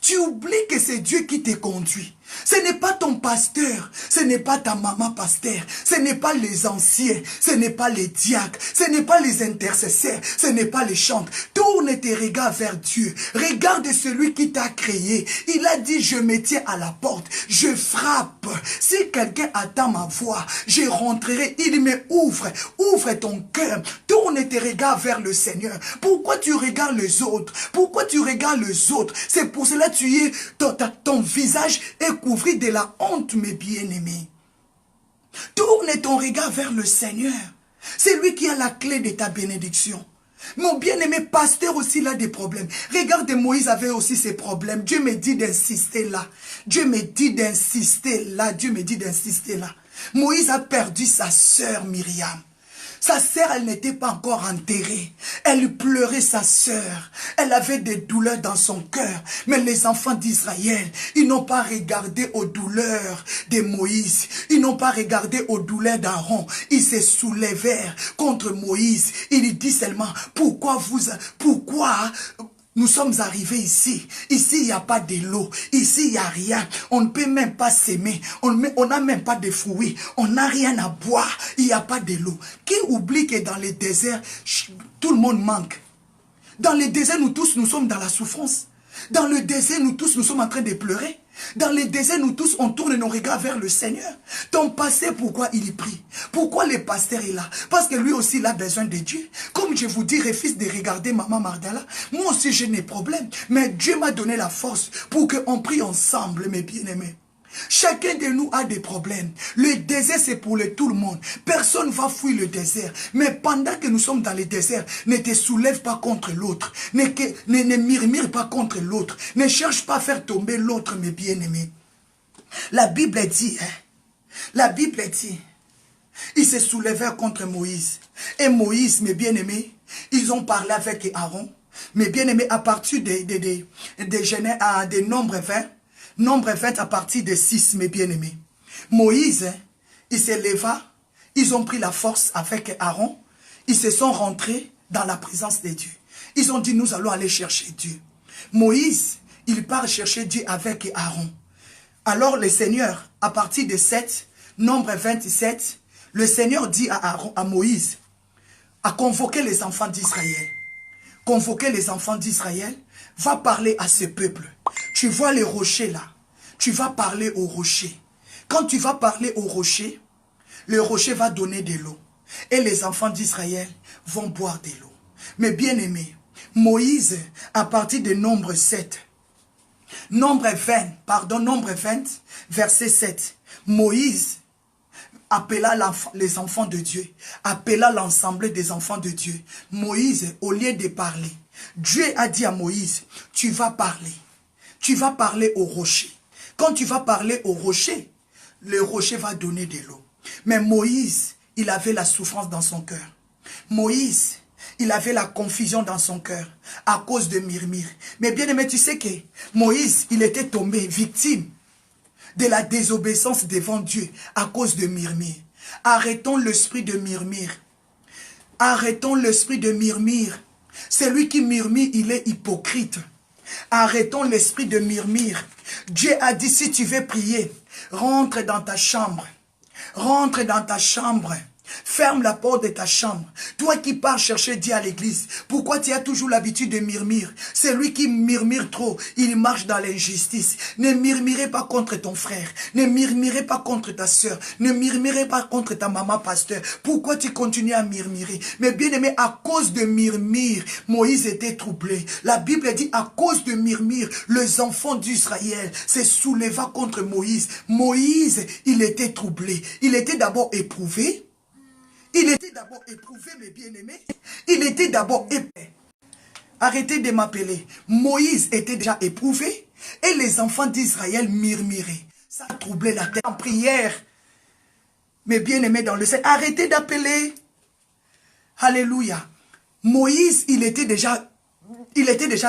Tu oublies que c'est Dieu qui te conduit. Ce n'est pas ton pasteur, ce n'est pas ta maman pasteur, ce n'est pas les anciens, ce n'est pas les diacres, ce n'est pas les intercesseurs, ce n'est pas les chantres. Tourne tes regards vers Dieu. Regarde celui qui t'a créé. Il a dit, je me tiens à la porte, je frappe. Si quelqu'un attend ma voix, je rentrerai. Il me ouvre. Ouvre ton cœur. Tourne tes regards vers le Seigneur. Pourquoi tu regardes les autres? Pourquoi tu regardes les autres? C'est pour cela que tu es, ton visage est couvert de la honte, mes bien-aimés. Tourne ton regard vers le Seigneur. C'est lui qui a la clé de ta bénédiction. Mon bien-aimé pasteur aussi il a des problèmes. Regarde, Moïse avait aussi ses problèmes. Dieu me dit d'insister là. Dieu me dit d'insister là. Dieu me dit d'insister là. Moïse a perdu sa sœur Myriam. Sa sœur, elle n'était pas encore enterrée. Elle pleurait sa sœur. Elle avait des douleurs dans son cœur. Mais les enfants d'Israël, ils n'ont pas regardé aux douleurs de Moïse. Ils n'ont pas regardé aux douleurs d'Aaron. Ils se soulevèrent contre Moïse. Il dit seulement, pourquoi nous sommes arrivés ici. Ici, il n'y a pas de l'eau. Ici, il n'y a rien. On ne peut même pas s'aimer. On n'a même pas de fruits. On n'a rien à boire. Il n'y a pas de l'eau. Qui oublie que dans les déserts, tout le monde manque? Dans le désert, nous tous, nous sommes dans la souffrance. Dans le désert, nous tous, nous sommes en train de pleurer. Dans le désert, nous tous, on tourne nos regards vers le Seigneur. Ton pasteur, pourquoi il prie? Pourquoi le pasteur est là? Parce que lui aussi, il a besoin de Dieu. Comme je vous dis, refuse de regarder Maman Mardala. Moi aussi, j'ai des problèmes. Mais Dieu m'a donné la force pour qu'on prie ensemble, mes bien-aimés. Chacun de nous a des problèmes. Le désert, c'est pour tout le monde. Personne ne va fuir le désert. Mais pendant que nous sommes dans le désert, ne te soulève pas contre l'autre. Ne murmure pas contre l'autre. Ne cherche pas à faire tomber l'autre, mes bien-aimés. La Bible dit, ils se soulevèrent contre Moïse. Et Moïse, mes bien-aimés, ils ont parlé avec Aaron. Mes bien-aimés, à partir des Nombres 20, Nombre 20 à partir de 6, mes bien-aimés. Moïse, il se leva, ils ont pris la force avec Aaron, ils se sont rentrés dans la présence de Dieu. Ils ont dit, nous allons aller chercher Dieu. Moïse, il part chercher Dieu avec Aaron. Alors le Seigneur, à partir de 7, Nombre 27, le Seigneur dit à Moïse, à convoquer les enfants d'Israël. Convoquer les enfants d'Israël, va parler à ce peuple. Tu vois les rochers là. Tu vas parler au rocher. Quand tu vas parler au rocher, le rocher va donner de l'eau. Et les enfants d'Israël vont boire de l'eau. Mais bien aimé, Moïse, à partir de Nombre 7, Nombre 20, verset 7, Moïse appela les enfants de Dieu, appela l'ensemble des enfants de Dieu. Moïse, au lieu de parler, Dieu a dit à Moïse, tu vas parler. Tu vas parler au rocher. Quand tu vas parler au rocher, le rocher va donner de l'eau. Mais Moïse, il avait la souffrance dans son cœur. Moïse, il avait la confusion dans son cœur à cause de murmures. Mais bien aimé, tu sais que Moïse, il était tombé victime de la désobéissance devant Dieu à cause de murmures. Arrêtons l'esprit de murmure. Arrêtons l'esprit de murmure. Celui qui murmure, il est hypocrite. Arrêtons l'esprit de murmure. Dieu a dit, si tu veux prier, rentre dans ta chambre. Rentre dans ta chambre. Ferme la porte de ta chambre. Toi qui pars chercher Dieu à l'église, pourquoi tu as toujours l'habitude de murmurer? C'est lui qui murmure trop, il marche dans l'injustice. Ne murmurez pas contre ton frère. Ne murmurez pas contre ta soeur. Ne murmurez pas contre ta maman pasteur. Pourquoi tu continues à murmurer? Mais bien aimé, à cause de murmure, Moïse était troublé. La Bible dit, à cause de murmure, les enfants d'Israël se souleva contre Moïse. Moïse, il était troublé. Il était d'abord éprouvé. Il était d'abord éprouvé, mes bien-aimés. Il était d'abord éprouvé. Arrêtez de m'appeler. Moïse était déjà éprouvé et les enfants d'Israël murmuraient. Ça a troublé la terre en prière. Mes bien-aimés dans le ciel, arrêtez d'appeler. Alléluia. Moïse, il était déjà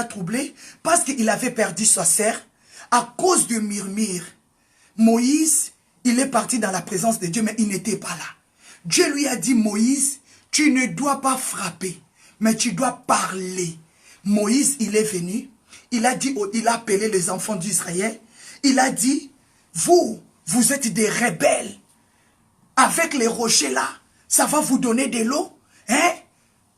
troublé parce qu'il avait perdu sa sœur à cause de murmure. Moïse, il est parti dans la présence de Dieu, mais il n'était pas là. Dieu lui a dit, Moïse, tu ne dois pas frapper, mais tu dois parler. Moïse, il est venu, il a dit, il a appelé les enfants d'Israël, il a dit, vous êtes des rebelles. Avec les rochers là, ça va vous donner de l'eau. Hein?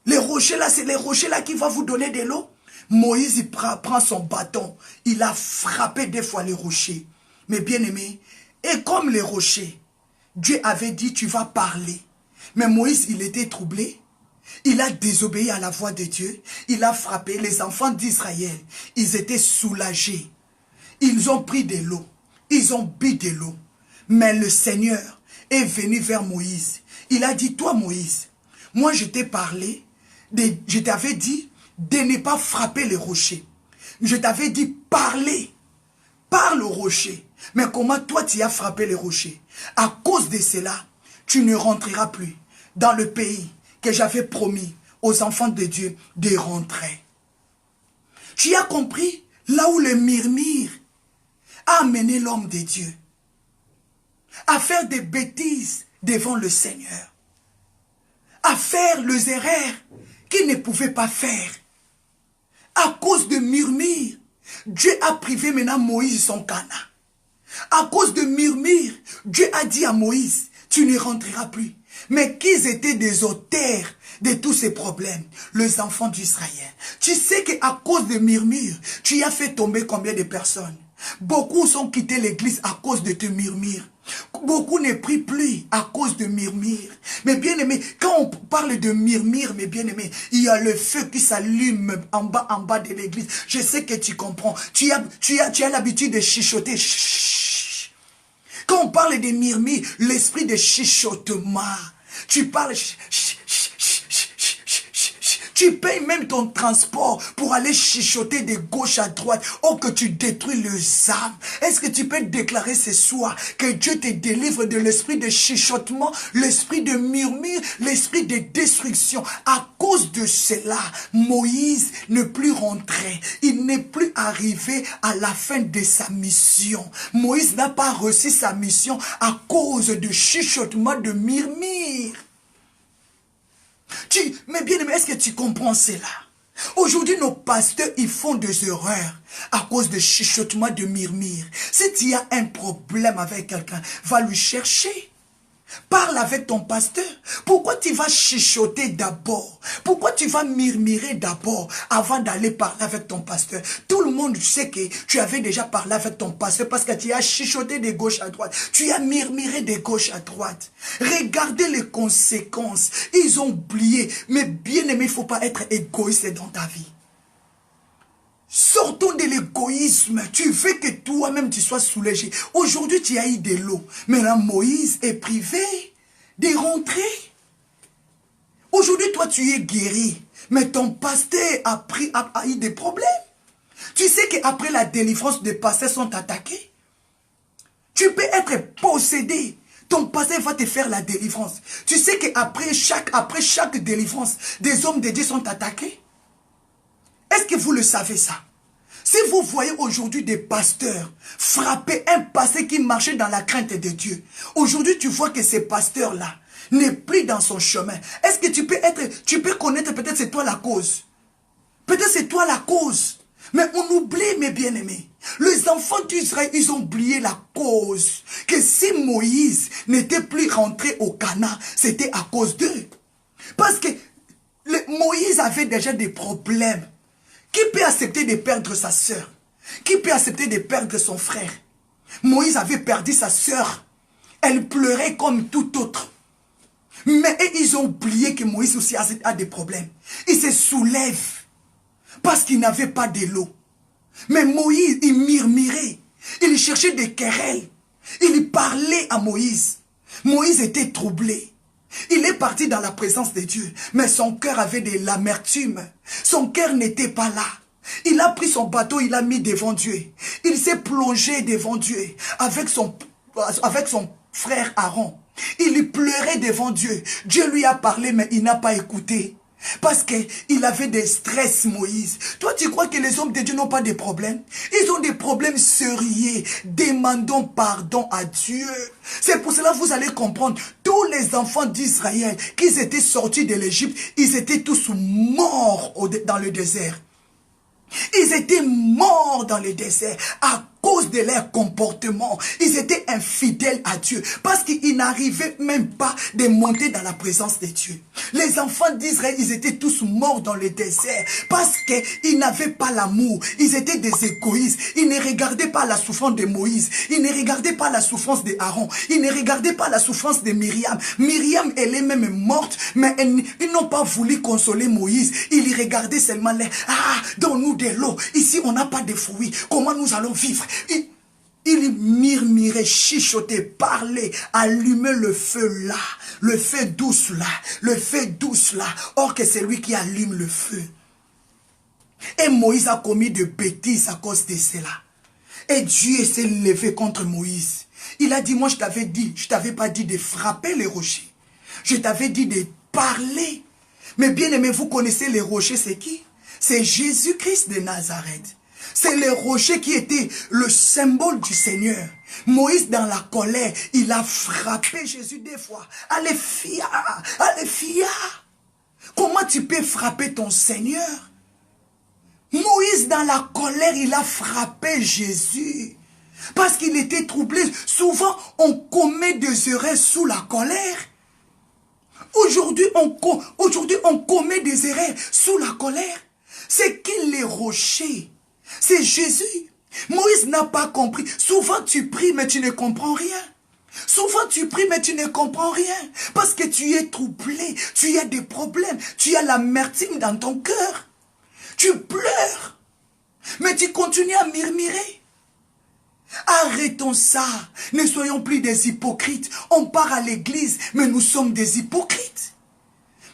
Les rochers là, c'est les rochers là qui vont vous donner de l'eau. Moïse, il prend son bâton, il a frappé des fois les rochers. Mais bien aimé, et comme les rochers, Dieu avait dit, tu vas parler. Mais Moïse, il était troublé. Il a désobéi à la voix de Dieu. Il a frappé les enfants d'Israël. Ils étaient soulagés. Ils ont pris de l'eau. Ils ont bu de l'eau. Mais le Seigneur est venu vers Moïse. Il a dit, toi Moïse, moi je t'ai parlé, je t'avais dit de ne pas frapper les rochers. Je t'avais dit, parler. Parle au rocher. Mais comment toi tu as frappé les rochers? À cause de cela, tu ne rentreras plus dans le pays que j'avais promis aux enfants de Dieu de rentrer. Tu as compris là où le murmure a amené l'homme de Dieu à faire des bêtises devant le Seigneur, à faire les erreurs qu'il ne pouvait pas faire. À cause de murmure, Dieu a privé maintenant Moïse son Canaan. À cause de murmure, Dieu a dit à Moïse, tu ne rentreras plus. Mais qu'ils étaient des auteurs de tous ces problèmes, les enfants d'Israël. Tu sais qu'à cause de murmure, tu as fait tomber combien de personnes? Beaucoup sont quittés l'église à cause de tes murmures. Beaucoup ne prient plus à cause de murmures. Mais bien aimé, quand on parle de murmure, mes bien aimés, il y a le feu qui s'allume en bas de l'église. Je sais que tu comprends. Tu as l'habitude de chuchoter. Chut. Quand on parle de murmure, l'esprit de chuchotement. Tu parles. Tu payes même ton transport pour aller chuchoter de gauche à droite. Oh, que tu détruis les âmes. Est-ce que tu peux déclarer ce soir que Dieu te délivre de l'esprit de chuchotement, l'esprit de murmure, l'esprit de destruction? À cause de cela, Moïse ne plus rentré. Il n'est plus arrivé à la fin de sa mission. Moïse n'a pas reçu sa mission à cause de chuchotement, de murmure. Mais bien aimé, est-ce que tu comprends cela? Aujourd'hui, nos pasteurs, ils font des erreurs à cause de chuchotements, de murmures. Si tu as un problème avec quelqu'un, va lui chercher. Parle avec ton pasteur. Pourquoi tu vas chuchoter d'abord? Pourquoi tu vas murmurer d'abord avant d'aller parler avec ton pasteur? Tout le monde sait que tu avais déjà parlé avec ton pasteur parce que tu as chuchoté de gauche à droite. Tu as murmuré de gauche à droite. Regardez les conséquences. Ils ont oublié. Mais bien aimé, il ne faut pas être égoïste dans ta vie. Sortons de l'égoïsme. Tu veux que toi-même tu sois soulagé. Aujourd'hui, tu as eu de l'eau. Maintenant, Moïse est privé de rentrer. Aujourd'hui, toi, tu es guéri. Mais ton pasteur a eu des problèmes. Tu sais qu'après la délivrance, des pasteurs sont attaqués. Tu peux être possédé. Ton pasteur va te faire la délivrance. Tu sais qu'après chaque délivrance, des hommes de Dieu sont attaqués. Est-ce que vous le savez ça? Si vous voyez aujourd'hui des pasteurs frapper un pasteur qui marchait dans la crainte de Dieu, aujourd'hui tu vois que ces pasteurs-là n'est plus dans son chemin. Est-ce que tu peux connaître, peut-être c'est toi la cause. Peut-être c'est toi la cause. Mais on oublie, mes bien-aimés. Les enfants d'Israël, ils ont oublié la cause. Que si Moïse n'était plus rentré au Canaan, c'était à cause d'eux. Parce que Moïse avait déjà des problèmes. Qui peut accepter de perdre sa sœur? Qui peut accepter de perdre son frère? Moïse avait perdu sa sœur. Elle pleurait comme tout autre. Mais ils ont oublié que Moïse aussi a des problèmes. Il se soulève parce qu'il n'avait pas de l'eau. Mais Moïse, il murmurait. Il cherchait des querelles. Il parlait à Moïse. Moïse était troublé. Il est parti dans la présence de Dieu. Mais son cœur avait de l'amertume. Son cœur n'était pas là. Il a pris son bateau, il l'a mis devant Dieu. Il s'est plongé devant Dieu avec son frère Aaron. Il pleurait devant Dieu. Dieu lui a parlé, mais il n'a pas écouté. Parce qu'il avait des stress, Moïse. Toi, tu crois que les hommes de Dieu n'ont pas de problèmes? Ils ont des problèmes sérieux. Demandons pardon à Dieu. C'est pour cela que vous allez comprendre. Tous les enfants d'Israël qui étaient sortis de l'Égypte, ils étaient tous morts dans le désert. Ils étaient morts dans le désert à cause de leur comportement. Ils étaient infidèles à Dieu parce qu'ils n'arrivaient même pas de monter dans la présence de Dieu. Les enfants d'Israël, ils étaient tous morts dans le désert parce qu'ils n'avaient pas l'amour. Ils étaient des égoïstes. Ils ne regardaient pas la souffrance de Moïse. Ils ne regardaient pas la souffrance d'Aaron. Ils ne regardaient pas la souffrance de Myriam. Myriam, elle est même morte, mais ils n'ont pas voulu consoler Moïse. Ils regardaient seulement les... Ah, donne-nous de l'eau. Ici, on n'a pas de fruits. Comment nous allons vivre? Il murmurait, chuchotait, parlait, allumait le feu là, le feu douce là, le feu douce là. Or que c'est lui qui allume le feu. Et Moïse a commis de bêtises à cause de cela. Et Dieu s'est levé contre Moïse. Il a dit, moi je t'avais pas dit de frapper les rochers. Je t'avais dit de parler. Mais bien aimé, vous connaissez les rochers, c'est qui? C'est Jésus-Christ de Nazareth. C'est le rocher qui était le symbole du Seigneur. Moïse, dans la colère, il a frappé Jésus des fois. Alléluia, alléluia. Comment tu peux frapper ton Seigneur? Moïse, dans la colère, il a frappé Jésus. Parce qu'il était troublé. Souvent, on commet des erreurs sous la colère. Aujourd'hui, on commet des erreurs sous la colère. C'est qui les rochers? C'est Jésus. Moïse n'a pas compris. Souvent tu pries mais tu ne comprends rien. Souvent tu pries mais tu ne comprends rien. Parce que tu es troublé. Tu as des problèmes. Tu as l'amertume dans ton cœur. Tu pleures. Mais tu continues à murmurer. Arrêtons ça. Ne soyons plus des hypocrites. On part à l'église mais nous sommes des hypocrites.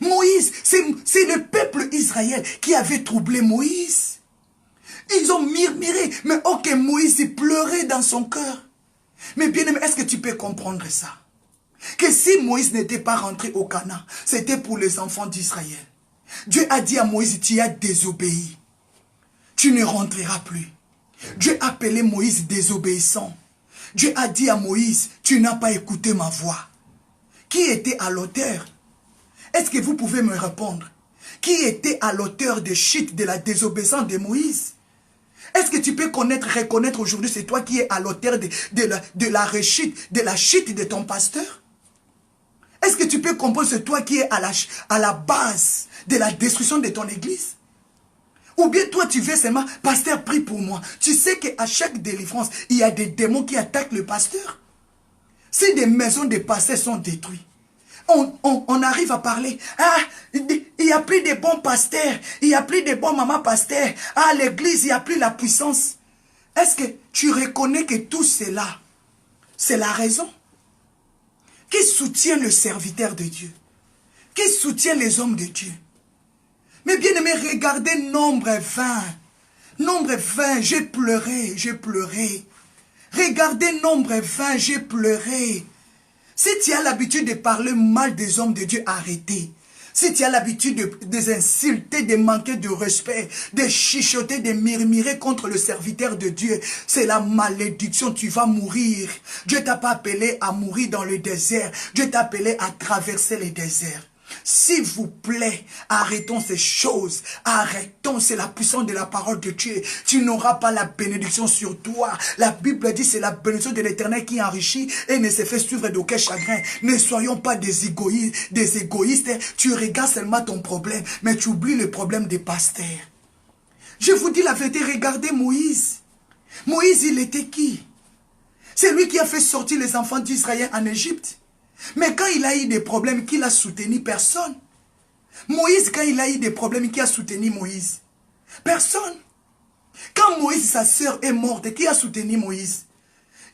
Moïse, c'est le peuple Israël qui avait troublé Moïse. Ils ont murmuré, mais ok, Moïse il pleurait dans son cœur. Mais bien aimé, est-ce que tu peux comprendre ça? Que si Moïse n'était pas rentré au Canaan, c'était pour les enfants d'Israël. Dieu a dit à Moïse, tu as désobéi. Tu ne rentreras plus. Dieu a appelé Moïse désobéissant. Dieu a dit à Moïse, tu n'as pas écouté ma voix. Qui était à l'auteur? Est-ce que vous pouvez me répondre? Qui était à l'auteur de chute de la désobéissance de Moïse? Est-ce que tu peux reconnaître aujourd'hui, c'est toi qui es à l'auteur de la chute de ton pasteur? Est-ce que tu peux comprendre, c'est toi qui es à la base de la destruction de ton église? Ou bien toi tu veux seulement, pasteur prie pour moi. Tu sais qu'à chaque délivrance, il y a des démons qui attaquent le pasteur. Si des maisons de pasteurs sont détruites, on arrive à parler. Ah, il n'y a plus de bons pasteurs. Il n'y a plus de bons mamans pasteurs. Ah, l'église, il n'y a plus la puissance. Est-ce que tu reconnais que tout cela, c'est la raison qui soutient le serviteur de Dieu, qui soutient les hommes de Dieu? Mais bien aimé, regardez Nombre 20. Nombre 20, j'ai pleuré, j'ai pleuré. Regardez Nombre 20, j'ai pleuré. Si tu as l'habitude de parler mal des hommes de Dieu, arrêtez. Si tu as l'habitude de insulter, de manquer de respect, de chuchoter, de murmurer contre le serviteur de Dieu, c'est la malédiction, tu vas mourir. Dieu t'a pas appelé à mourir dans le désert, Dieu t'a appelé à traverser les déserts. S'il vous plaît, arrêtons ces choses. Arrêtons, c'est la puissance de la parole de Dieu. Tu n'auras pas la bénédiction sur toi. La Bible dit c'est la bénédiction de l'Éternel qui enrichit et ne se fait suivre d'aucun chagrin. Ne soyons pas des égoïstes. Tu regardes seulement ton problème, mais tu oublies le problème des pasteurs. Je vous dis la vérité, regardez Moïse. Moïse, il était qui? C'est lui qui a fait sortir les enfants d'Israël en Égypte. Mais quand il a eu des problèmes, qui l'a soutenu? Personne. Moïse, quand il a eu des problèmes, qui a soutenu Moïse? Personne. Quand Moïse, sa sœur, est morte, qui a soutenu Moïse?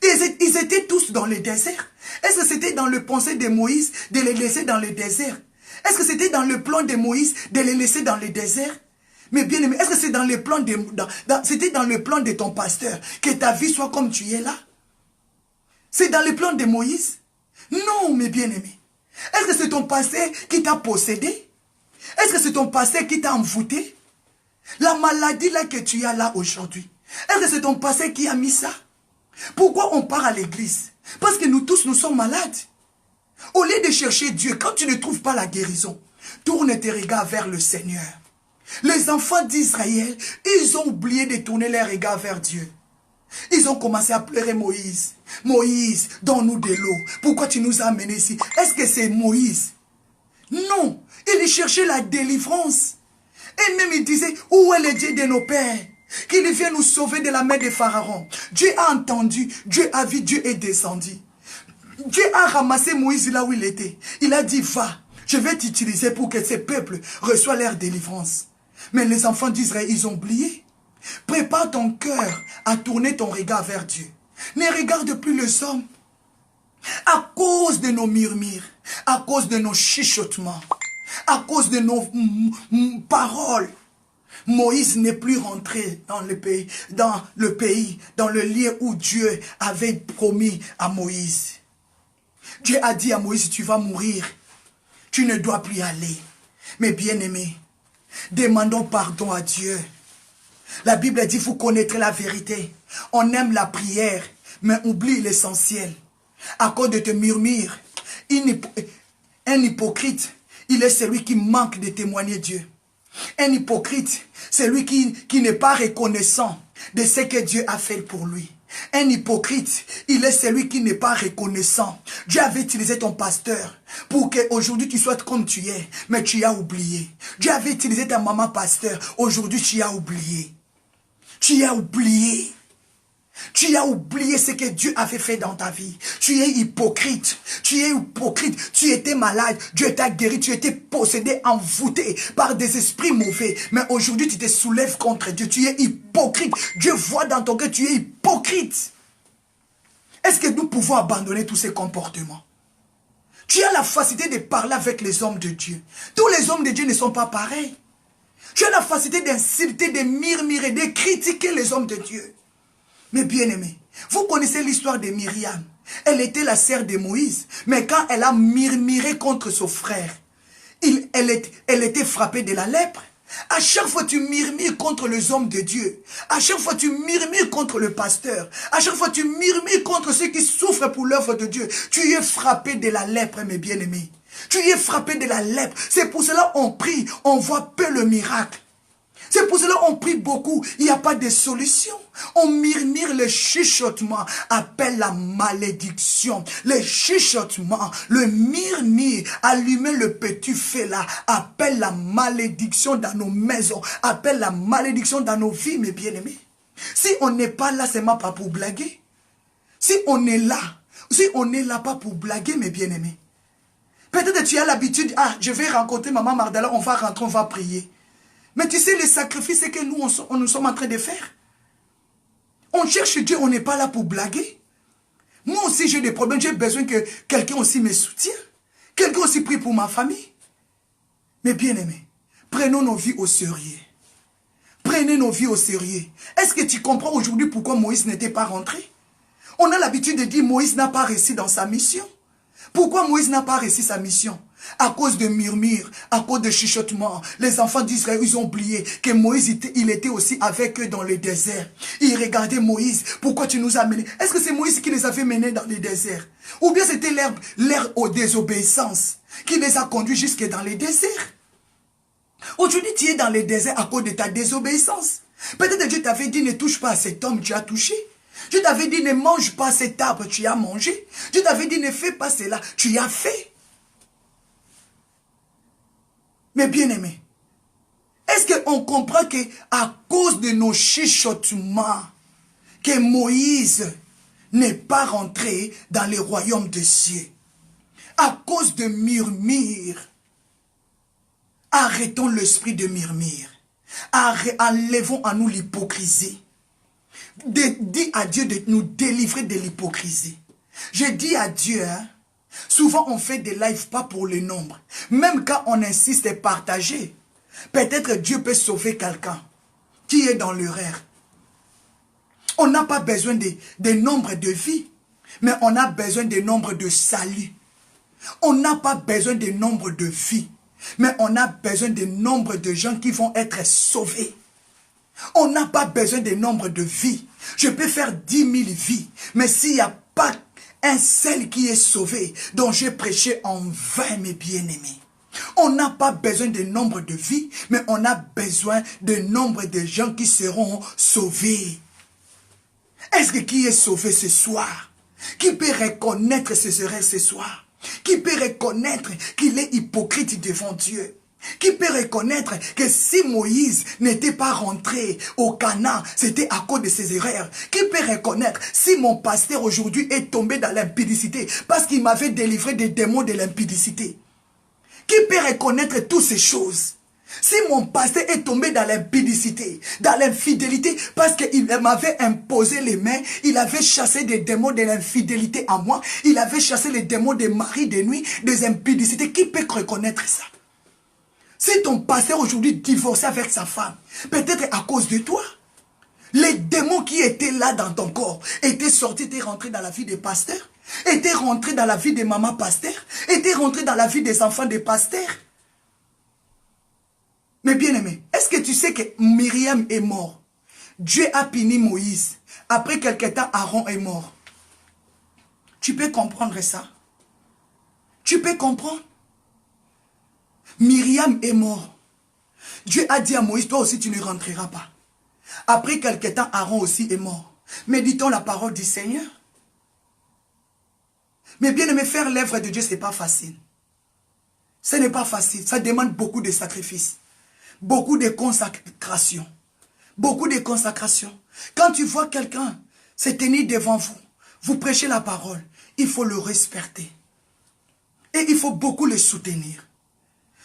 Ils étaient tous dans le désert. Est-ce que c'était dans le pensée de Moïse de les laisser dans le désert? Est-ce que c'était dans le plan de Moïse de les laisser dans le désert? Mais bien aimé, est-ce que c'est dans le plan c'était dans le plan de ton pasteur que ta vie soit comme tu es là? C'est dans le plan de Moïse? Non, mes bien-aimés. Est-ce que c'est ton passé qui t'a possédé? Est-ce que c'est ton passé qui t'a envoûté? La maladie là que tu as là aujourd'hui, est-ce que c'est ton passé qui a mis ça? Pourquoi on part à l'église? Parce que nous tous, nous sommes malades. Au lieu de chercher Dieu, quand tu ne trouves pas la guérison, tourne tes regards vers le Seigneur. Les enfants d'Israël, ils ont oublié de tourner leurs regards vers Dieu. Ils ont commencé à pleurer Moïse. Moïse, donne-nous de l'eau. Pourquoi tu nous as amenés ici? Est-ce que c'est Moïse? Non. Il cherchait la délivrance. Et même il disait, où est le Dieu de nos pères? Qu'il vienne nous sauver de la main de Pharaon. Dieu a entendu, Dieu a vu, Dieu est descendu. Dieu a ramassé Moïse là où il était. Il a dit, va, je vais t'utiliser pour que ces peuples reçoivent leur délivrance. Mais les enfants d'Israël, ils ont oublié. Prépare ton cœur à tourner ton regard vers Dieu. Ne regarde plus les hommes. À cause de nos murmures, à cause de nos chuchotements, à cause de nos paroles, Moïse n'est plus rentré dans le pays, dans le lieu où Dieu avait promis à Moïse. Dieu a dit à Moïse, tu vas mourir. Tu ne dois plus y aller. Mais bien-aimé, demandons pardon à Dieu. La Bible dit, vous connaîtrez la vérité. On aime la prière, mais oublie l'essentiel. À cause de tes murmures, un hypocrite, il est celui qui manque de témoigner Dieu. Un hypocrite, c'est lui qui n'est pas reconnaissant de ce que Dieu a fait pour lui. Un hypocrite, il est celui qui n'est pas reconnaissant. Dieu avait utilisé ton pasteur pour qu'aujourd'hui tu sois comme tu es, mais tu as oublié. Dieu avait utilisé ta maman pasteur, aujourd'hui tu as oublié. Tu as oublié. Tu as oublié ce que Dieu avait fait dans ta vie. Tu es hypocrite. Tu es hypocrite. Tu étais malade. Dieu t'a guéri. Tu étais possédé, envoûté par des esprits mauvais. Mais aujourd'hui, tu te soulèves contre Dieu. Tu es hypocrite. Dieu voit dans ton cœur que tu es hypocrite. Est-ce que nous pouvons abandonner tous ces comportements? Tu as la facilité de parler avec les hommes de Dieu. Tous les hommes de Dieu ne sont pas pareils. Tu as la facilité d'insulter, de murmurer, de critiquer les hommes de Dieu. Mais bien aimé, vous connaissez l'histoire de Myriam. Elle était la sœur de Moïse. Mais quand elle a murmuré contre son frère, elle était frappée de la lèpre. À chaque fois tu murmures contre les hommes de Dieu. À chaque fois tu murmures contre le pasteur. À chaque fois tu murmures contre ceux qui souffrent pour l'œuvre de Dieu. Tu es frappé de la lèpre, mes bien-aimés. Tu es frappé de la lèpre. C'est pour cela qu'on prie, on voit peu le miracle. C'est pour cela qu'on prie beaucoup. Il n'y a pas de solution. On murmure, le chuchotement appelle la malédiction. Le chuchotement, le murmure, allumer le petit feu là, appelle la malédiction dans nos maisons, appelle la malédiction dans nos vies, mes bien-aimés. Si on n'est pas là, c'est pas pour blaguer. Si on est là pas pour blaguer, mes bien-aimés. Peut-être que tu as l'habitude, je vais rencontrer maman Mardala, on va rentrer, on va prier. Mais tu sais, les sacrifices que nous sommes en train de faire. On cherche Dieu, on n'est pas là pour blaguer. Moi aussi, j'ai des problèmes, j'ai besoin que quelqu'un aussi me soutienne. Quelqu'un aussi prie pour ma famille. Mais bien aimé, prenons nos vies au sérieux. Prenez nos vies au sérieux. Est-ce que tu comprends aujourd'hui pourquoi Moïse n'était pas rentré? On a l'habitude de dire Moïse n'a pas réussi dans sa mission. Pourquoi Moïse n'a pas réussi sa mission? À cause de murmures, à cause de chuchotements, les enfants d'Israël, ils ont oublié que Moïse, il était aussi avec eux dans le désert. Ils regardaient Moïse, pourquoi tu nous as menés? Est-ce que c'est Moïse qui les avait menés dans le désert? Ou bien c'était l'ère aux désobéissances qui les a conduits jusque dans le désert? Aujourd'hui, tu es dans le désert à cause de ta désobéissance. Peut-être Dieu t'avait dit, ne touche pas à cet homme, tu as touché. Dieu t'avait dit, ne mange pas cet arbre, tu as mangé. Dieu t'avait dit, ne fais pas cela, tu as fait. Mais bien aimé, est-ce qu'on comprend que à cause de nos chuchotements, que Moïse n'est pas rentré dans le royaume des cieux? À cause de murmures, arrêtons l'esprit de murmure. Enlevons à nous l'hypocrisie. Dis à Dieu de nous délivrer de l'hypocrisie. Je dis à Dieu, hein, souvent on fait des lives pas pour le nombre. Même quand on insiste à partager, peut-être Dieu peut sauver quelqu'un qui est dans l'erreur. On n'a pas besoin de nombre de vies, mais on a besoin de nombre de salut. On n'a pas besoin de nombre de vies, mais on a besoin de nombre de gens qui vont être sauvés. On n'a pas besoin de nombre de vies. Je peux faire 10 000 vies, mais s'il n'y a pas un seul qui est sauvé, dont j'ai prêché en vain, mes bien-aimés. On n'a pas besoin de nombre de vies, mais on a besoin de nombre de gens qui seront sauvés. Est-ce que qui est sauvé ce soir? Qui peut reconnaître ce serait ce soir? Qui peut reconnaître qu'il est hypocrite devant Dieu? Qui peut reconnaître que si Moïse n'était pas rentré au Canaan, c'était à cause de ses erreurs? Qui peut reconnaître si mon pasteur aujourd'hui est tombé dans l'impudicité parce qu'il m'avait délivré des démons de l'impudicité? Qui peut reconnaître toutes ces choses? Si mon pasteur est tombé dans l'impudicité, dans l'infidélité, parce qu'il m'avait imposé les mains, il avait chassé des démons de l'infidélité à moi, il avait chassé les démons des maris de nuit, des impudicités, qui peut reconnaître ça? Si ton pasteur aujourd'hui divorçait avec sa femme, peut-être à cause de toi, les démons qui étaient là dans ton corps étaient sortis, étaient rentrés dans la vie des pasteurs, étaient rentrés dans la vie des mamans pasteurs, étaient rentrés dans la vie des enfants des pasteurs. Mais bien aimé, est-ce que tu sais que Myriam est mort? Dieu a puni Moïse. Après quelque temps, Aaron est mort. Tu peux comprendre ça? Tu peux comprendre? Myriam est mort. Dieu a dit à Moïse, toi aussi tu ne rentreras pas. Après quelque temps, Aaron aussi est mort. Méditons la parole du Seigneur. Mais bien aimé, faire l'œuvre de Dieu, ce n'est pas facile. Ce n'est pas facile. Ça demande beaucoup de sacrifices. Beaucoup de consacration. Beaucoup de consacration. Quand tu vois quelqu'un se tenir devant vous, vous prêchez la parole, il faut le respecter. Et il faut beaucoup le soutenir.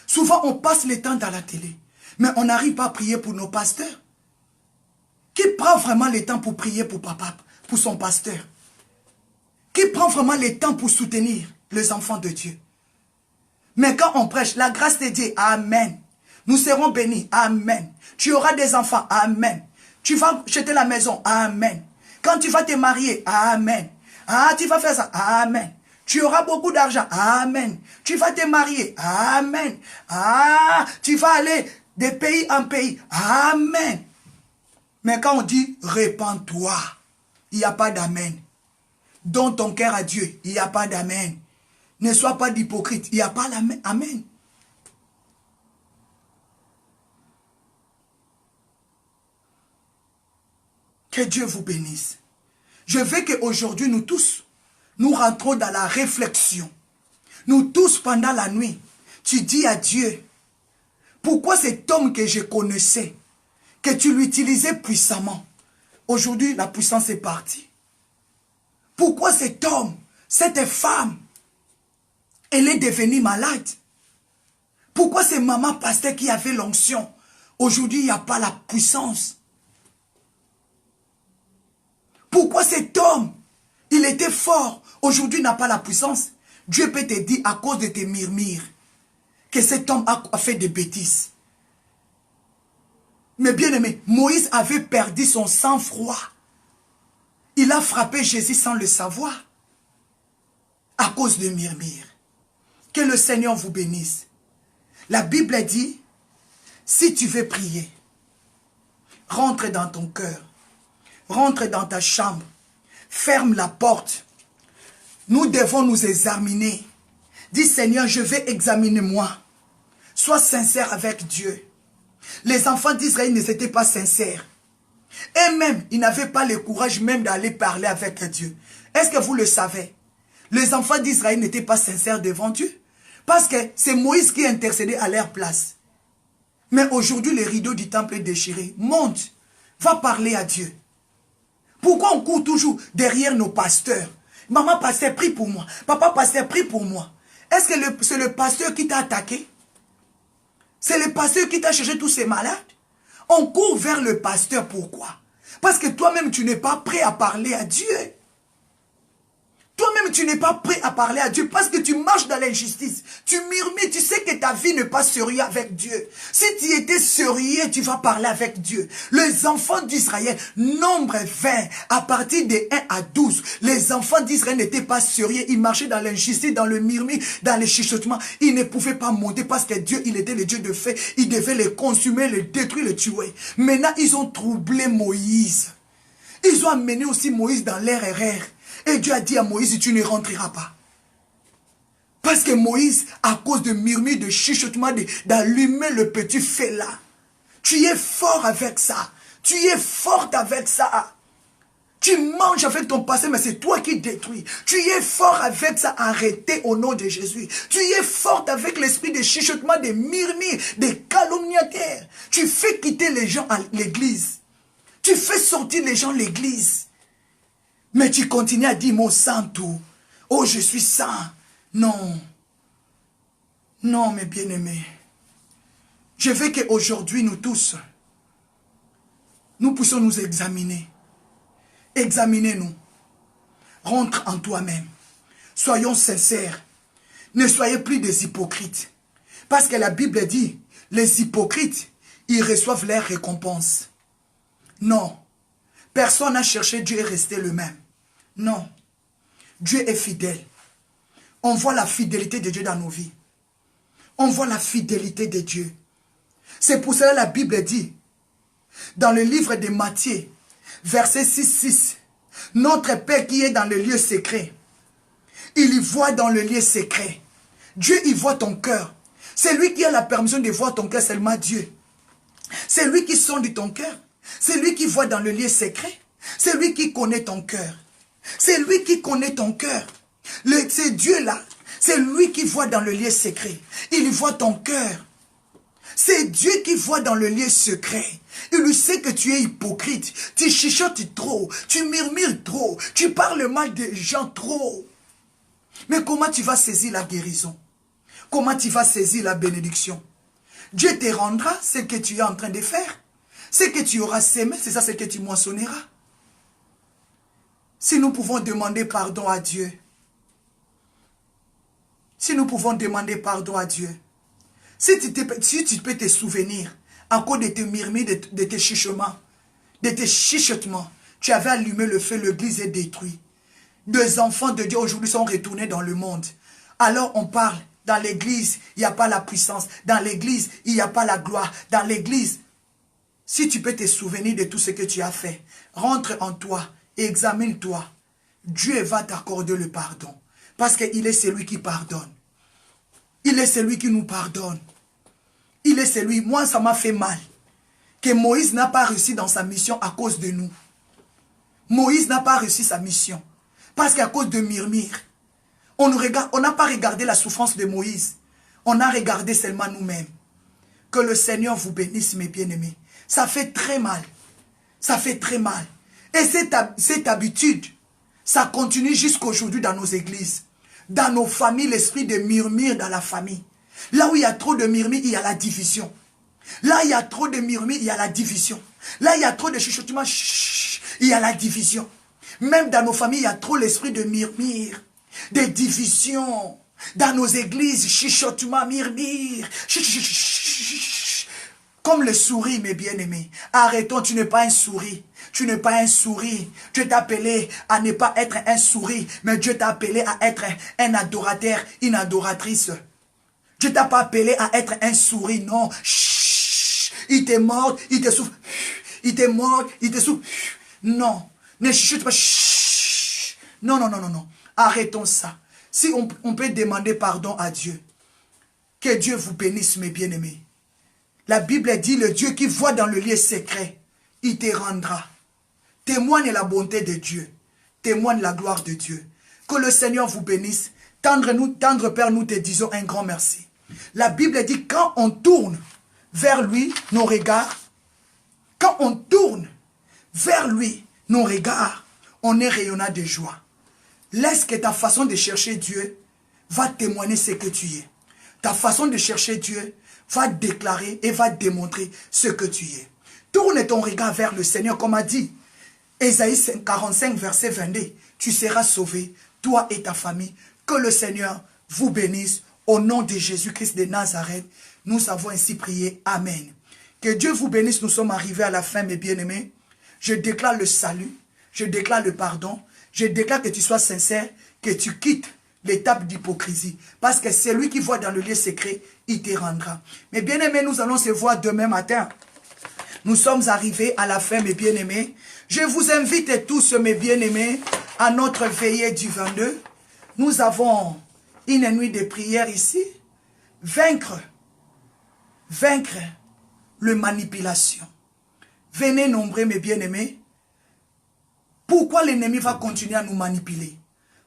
Souvent, on passe le temps dans la télé, mais on n'arrive pas à prier pour nos pasteurs. Qui prend vraiment le temps pour prier pour papa, pour son pasteur? Qui prend vraiment le temps pour soutenir les enfants de Dieu? Mais quand on prêche, la grâce de Dieu, amen. Nous serons bénis, amen. Tu auras des enfants, amen. Tu vas acheter la maison, amen. Quand tu vas te marier, amen. Ah, tu vas faire ça, amen. Tu auras beaucoup d'argent, amen. Tu vas te marier, amen. Ah, tu vas aller de pays en pays, amen. Mais quand on dit, répands-toi, il n'y a pas d'amen. Donne ton cœur à Dieu, il n'y a pas d'amen. Ne sois pas d'hypocrite, il n'y a pas l'amen, amen. Que Dieu vous bénisse. Je veux qu'aujourd'hui, nous tous, nous rentrons dans la réflexion. Nous tous, pendant la nuit, tu dis à Dieu, pourquoi cet homme que je connaissais, que tu l'utilisais puissamment, aujourd'hui, la puissance est partie. Pourquoi cet homme, cette femme, elle est devenue malade? Pourquoi ces mamans pasteurs qui avaient l'onction, aujourd'hui, il n'y a pas la puissance? Pourquoi cet homme, il était fort, aujourd'hui n'a pas la puissance? Dieu peut te dire à cause de tes murmures que cet homme a fait des bêtises. Mais bien aimé, Moïse avait perdu son sang-froid. Il a frappé Jésus sans le savoir à cause de murmures. Que le Seigneur vous bénisse. La Bible dit, si tu veux prier, rentre dans ton cœur, rentre dans ta chambre, ferme la porte. Nous devons nous examiner. Dis Seigneur, je vais examiner moi. Sois sincère avec Dieu. Les enfants d'Israël n'étaient pas sincères. Et même, ils n'avaient pas le courage même d'aller parler avec Dieu. Est-ce que vous le savez? Les enfants d'Israël n'étaient pas sincères devant Dieu. Parce que c'est Moïse qui intercédait à leur place. Mais aujourd'hui, le rideau du temple est déchiré. Monte, va parler à Dieu. Pourquoi on court toujours derrière nos pasteurs? Maman pasteur, prie pour moi. Papa pasteur, prie pour moi. Est-ce que c'est le pasteur qui t'a attaqué? C'est le pasteur qui t'a cherché tous ces malades? On court vers le pasteur, pourquoi? Parce que toi-même, tu n'es pas prêt à parler à Dieu. Toi-même, tu n'es pas prêt à parler à Dieu parce que tu marches dans l'injustice. Tu murmures, tu sais que ta vie n'est pas sérieuse avec Dieu. Si tu étais sérieux, tu vas parler avec Dieu. Les enfants d'Israël, nombre 20, à partir de 1 à 12, les enfants d'Israël n'étaient pas sérieux. Ils marchaient dans l'injustice, dans le murmure, dans les chuchotements. Ils ne pouvaient pas monter parce que Dieu, il était le Dieu de feu. Il devait les consumer, les détruire, les tuer. Maintenant, ils ont troublé Moïse. Ils ont amené aussi Moïse dans leur erreur. Et Dieu a dit à Moïse, tu ne rentreras pas. Parce que Moïse, à cause de murmures, de chuchotements, d'allumer le petit feu là, tu es fort avec ça. Tu es forte avec ça. Tu manges avec ton passé, mais c'est toi qui détruis. Tu es fort avec ça. Arrêtez au nom de Jésus. Tu es forte avec l'esprit de chuchotement, de murmures, de calomniateurs. Tu fais quitter les gens à l'église. Tu fais sortir les gens à l'église. Mais tu continues à dire, mon sang tout. Oh, je suis saint. Non. Non, mes bien-aimés. Je veux qu'aujourd'hui, nous tous, nous puissions nous examiner. Examinez-nous. Rentre en toi-même. Soyons sincères. Ne soyez plus des hypocrites. Parce que la Bible dit, les hypocrites, ils reçoivent leur récompense. Non. Personne n'a cherché Dieu et resté le même. Non. Dieu est fidèle. On voit la fidélité de Dieu dans nos vies. On voit la fidélité de Dieu. C'est pour cela que la Bible dit, dans le livre de Matthieu, verset 6, notre Père qui est dans le lieu secret, il y voit dans le lieu secret. Dieu y voit ton cœur. C'est lui qui a la permission de voir ton cœur, seulement Dieu. C'est lui qui sonde ton cœur. C'est lui qui voit dans le lieu secret. C'est lui qui connaît ton cœur. C'est lui qui connaît ton cœur. C'est Dieu là. C'est lui qui voit dans le lieu secret. Il voit ton cœur. C'est Dieu qui voit dans le lieu secret. Il sait que tu es hypocrite. Tu chuchotes trop. Tu murmures trop. Tu parles mal des gens trop. Mais comment tu vas saisir la guérison? Comment tu vas saisir la bénédiction? Dieu te rendra ce que tu es en train de faire. Ce que tu auras sémé, c'est ça ce que tu moissonneras. Si nous pouvons demander pardon à Dieu. Si nous pouvons demander pardon à Dieu. Si tu peux te souvenir, à cause de tes murmures, de tes chuchotements, tu avais allumé le feu, l'église est détruite. Deux enfants de Dieu aujourd'hui sont retournés dans le monde. Alors on parle, dans l'église, il n'y a pas la puissance. Dans l'église, il n'y a pas la gloire. Dans l'église, si tu peux te souvenir de tout ce que tu as fait, rentre en toi, examine-toi. Dieu va t'accorder le pardon. Parce qu'il est celui qui pardonne. Il est celui qui nous pardonne. Il est celui, moi ça m'a fait mal. Que Moïse n'a pas réussi dans sa mission à cause de nous. Moïse n'a pas réussi sa mission. Parce qu'à cause de murmures. On n'a pas regardé la souffrance de Moïse. On a regardé seulement nous-mêmes. Que le Seigneur vous bénisse, mes bien-aimés. Ça fait très mal. Ça fait très mal. Et cette habitude, ça continue jusqu'aujourd'hui dans nos églises. Dans nos familles, l'esprit de murmure dans la famille. Là où il y a trop de murmures, il y a la division. Là, il y a trop de murmures, il y a la division. Là, il y a trop de chuchotements, il y a la division. Même dans nos familles, il y a trop l'esprit de murmure, de division. Dans nos églises, chuchotements, murmure. Comme le souris, mes bien-aimés. Arrêtons, tu n'es pas un souris. Tu n'es pas un sourire. Dieu t'a appelé à ne pas être un sourire, mais Dieu t'a appelé à être un adorateur, une adoratrice. Dieu t'a pas appelé à être un sourire, non. Chut, il t'est mort, il te souffle. Il t'est mort, il te souffle. Non, ne chuchote pas. Chut. Non, non, non, non, non. Arrêtons ça. Si on peut demander pardon à Dieu, que Dieu vous bénisse, mes bien-aimés. La Bible dit, le Dieu qui voit dans le lieu secret, il te rendra. Témoigne la bonté de Dieu. Témoigne la gloire de Dieu. Que le Seigneur vous bénisse. Tendre Père, nous te disons un grand merci. La Bible dit, quand on tourne vers lui, nos regards, quand on tourne vers lui, nos regards, on est rayonnant de joie. Laisse que ta façon de chercher Dieu va témoigner ce que tu es. Ta façon de chercher Dieu va déclarer et va démontrer ce que tu es. Tourne ton regard vers le Seigneur, comme a dit Ésaïe 45, verset 22. Tu seras sauvé, toi et ta famille. Que le Seigneur vous bénisse. Au nom de Jésus-Christ de Nazareth, nous avons ainsi prié. Amen. Que Dieu vous bénisse. Nous sommes arrivés à la fin, mes bien-aimés. Je déclare le salut. Je déclare le pardon. Je déclare que tu sois sincère, que tu quittes l'étape d'hypocrisie. Parce que c'est lui qui voit dans le lieu secret, il te rendra. Mes bien-aimés, nous allons se voir demain matin. Nous sommes arrivés à la fin, mes bien-aimés. Je vous invite tous, mes bien-aimés, à notre veillée du 22. Nous avons une nuit de prière ici. Vaincre le manipulation. Venez nombreux, mes bien-aimés. Pourquoi l'ennemi va continuer à nous manipuler?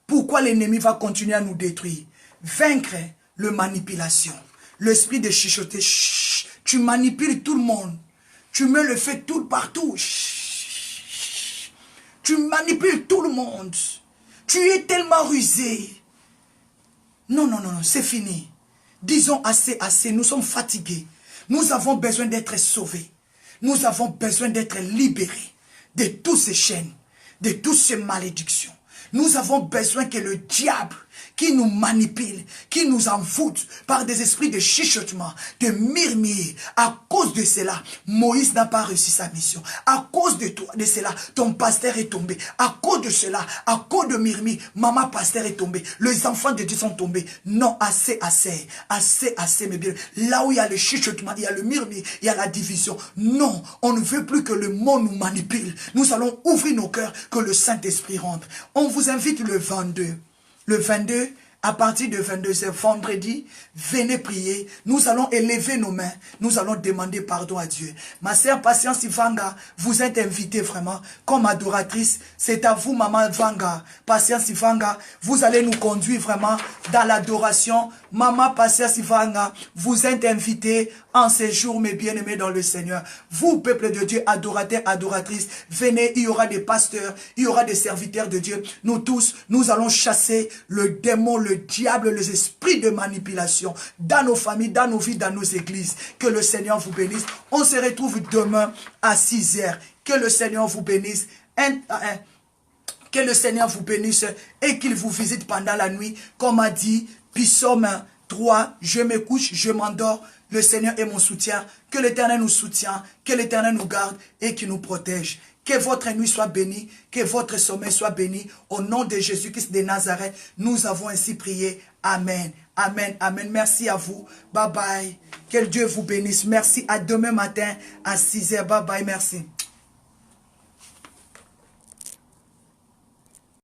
Pourquoi l'ennemi va continuer à nous détruire? Vaincre le manipulation. L'esprit de chuchoter. Chut, tu manipules tout le monde. Tu mets le feu tout partout. Chut, tu manipules tout le monde. Tu es tellement rusé. Non, non, non, non, c'est fini. Disons assez, assez. Nous sommes fatigués. Nous avons besoin d'être sauvés. Nous avons besoin d'être libérés de toutes ces chaînes, de toutes ces malédictions. Nous avons besoin que le diable qui nous manipule, qui nous envoûte par des esprits de chuchotement, de murmure. À cause de cela, Moïse n'a pas réussi sa mission. À cause de toi, de cela, ton pasteur est tombé. À cause de cela, à cause de murmure, maman pasteur est tombée. Les enfants de Dieu sont tombés. Non, assez, assez, assez, assez, mes bien. Là où il y a le chuchotement, il y a le murmure, il y a la division. Non, on ne veut plus que le monde nous manipule. Nous allons ouvrir nos cœurs, que le Saint-Esprit rentre. On vous invite le 22. Le 22, à partir de 22, c'est vendredi, venez prier. Nous allons élever nos mains. Nous allons demander pardon à Dieu. Ma sœur Patience Ivanga, vous êtes invitée vraiment comme adoratrice. C'est à vous, maman Vanga. Patience Ivanga, vous allez nous conduire vraiment dans l'adoration. Maman Patience Ivanga, vous êtes invitée en ces jours, mes bien-aimés dans le Seigneur. Vous, peuple de Dieu, adorateurs, adoratrices, venez, il y aura des pasteurs, il y aura des serviteurs de Dieu. Nous tous, nous allons chasser le démon, le diable, les esprits de manipulation dans nos familles, dans nos vies, dans nos églises. Que le Seigneur vous bénisse. On se retrouve demain à 6 heures. Que le Seigneur vous bénisse. Que le Seigneur vous bénisse et qu'il vous visite pendant la nuit. Comme a dit Psaume 3, je me couche, je m'endors. Le Seigneur est mon soutien. Que l'Éternel nous soutient, que l'Éternel nous garde et qu'il nous protège. Que votre nuit soit bénie, que votre sommeil soit béni. Au nom de Jésus-Christ de Nazareth, nous avons ainsi prié. Amen. Amen. Amen. Merci à vous. Bye bye. Que Dieu vous bénisse. Merci. À demain matin à 6 h. Bye bye. Merci.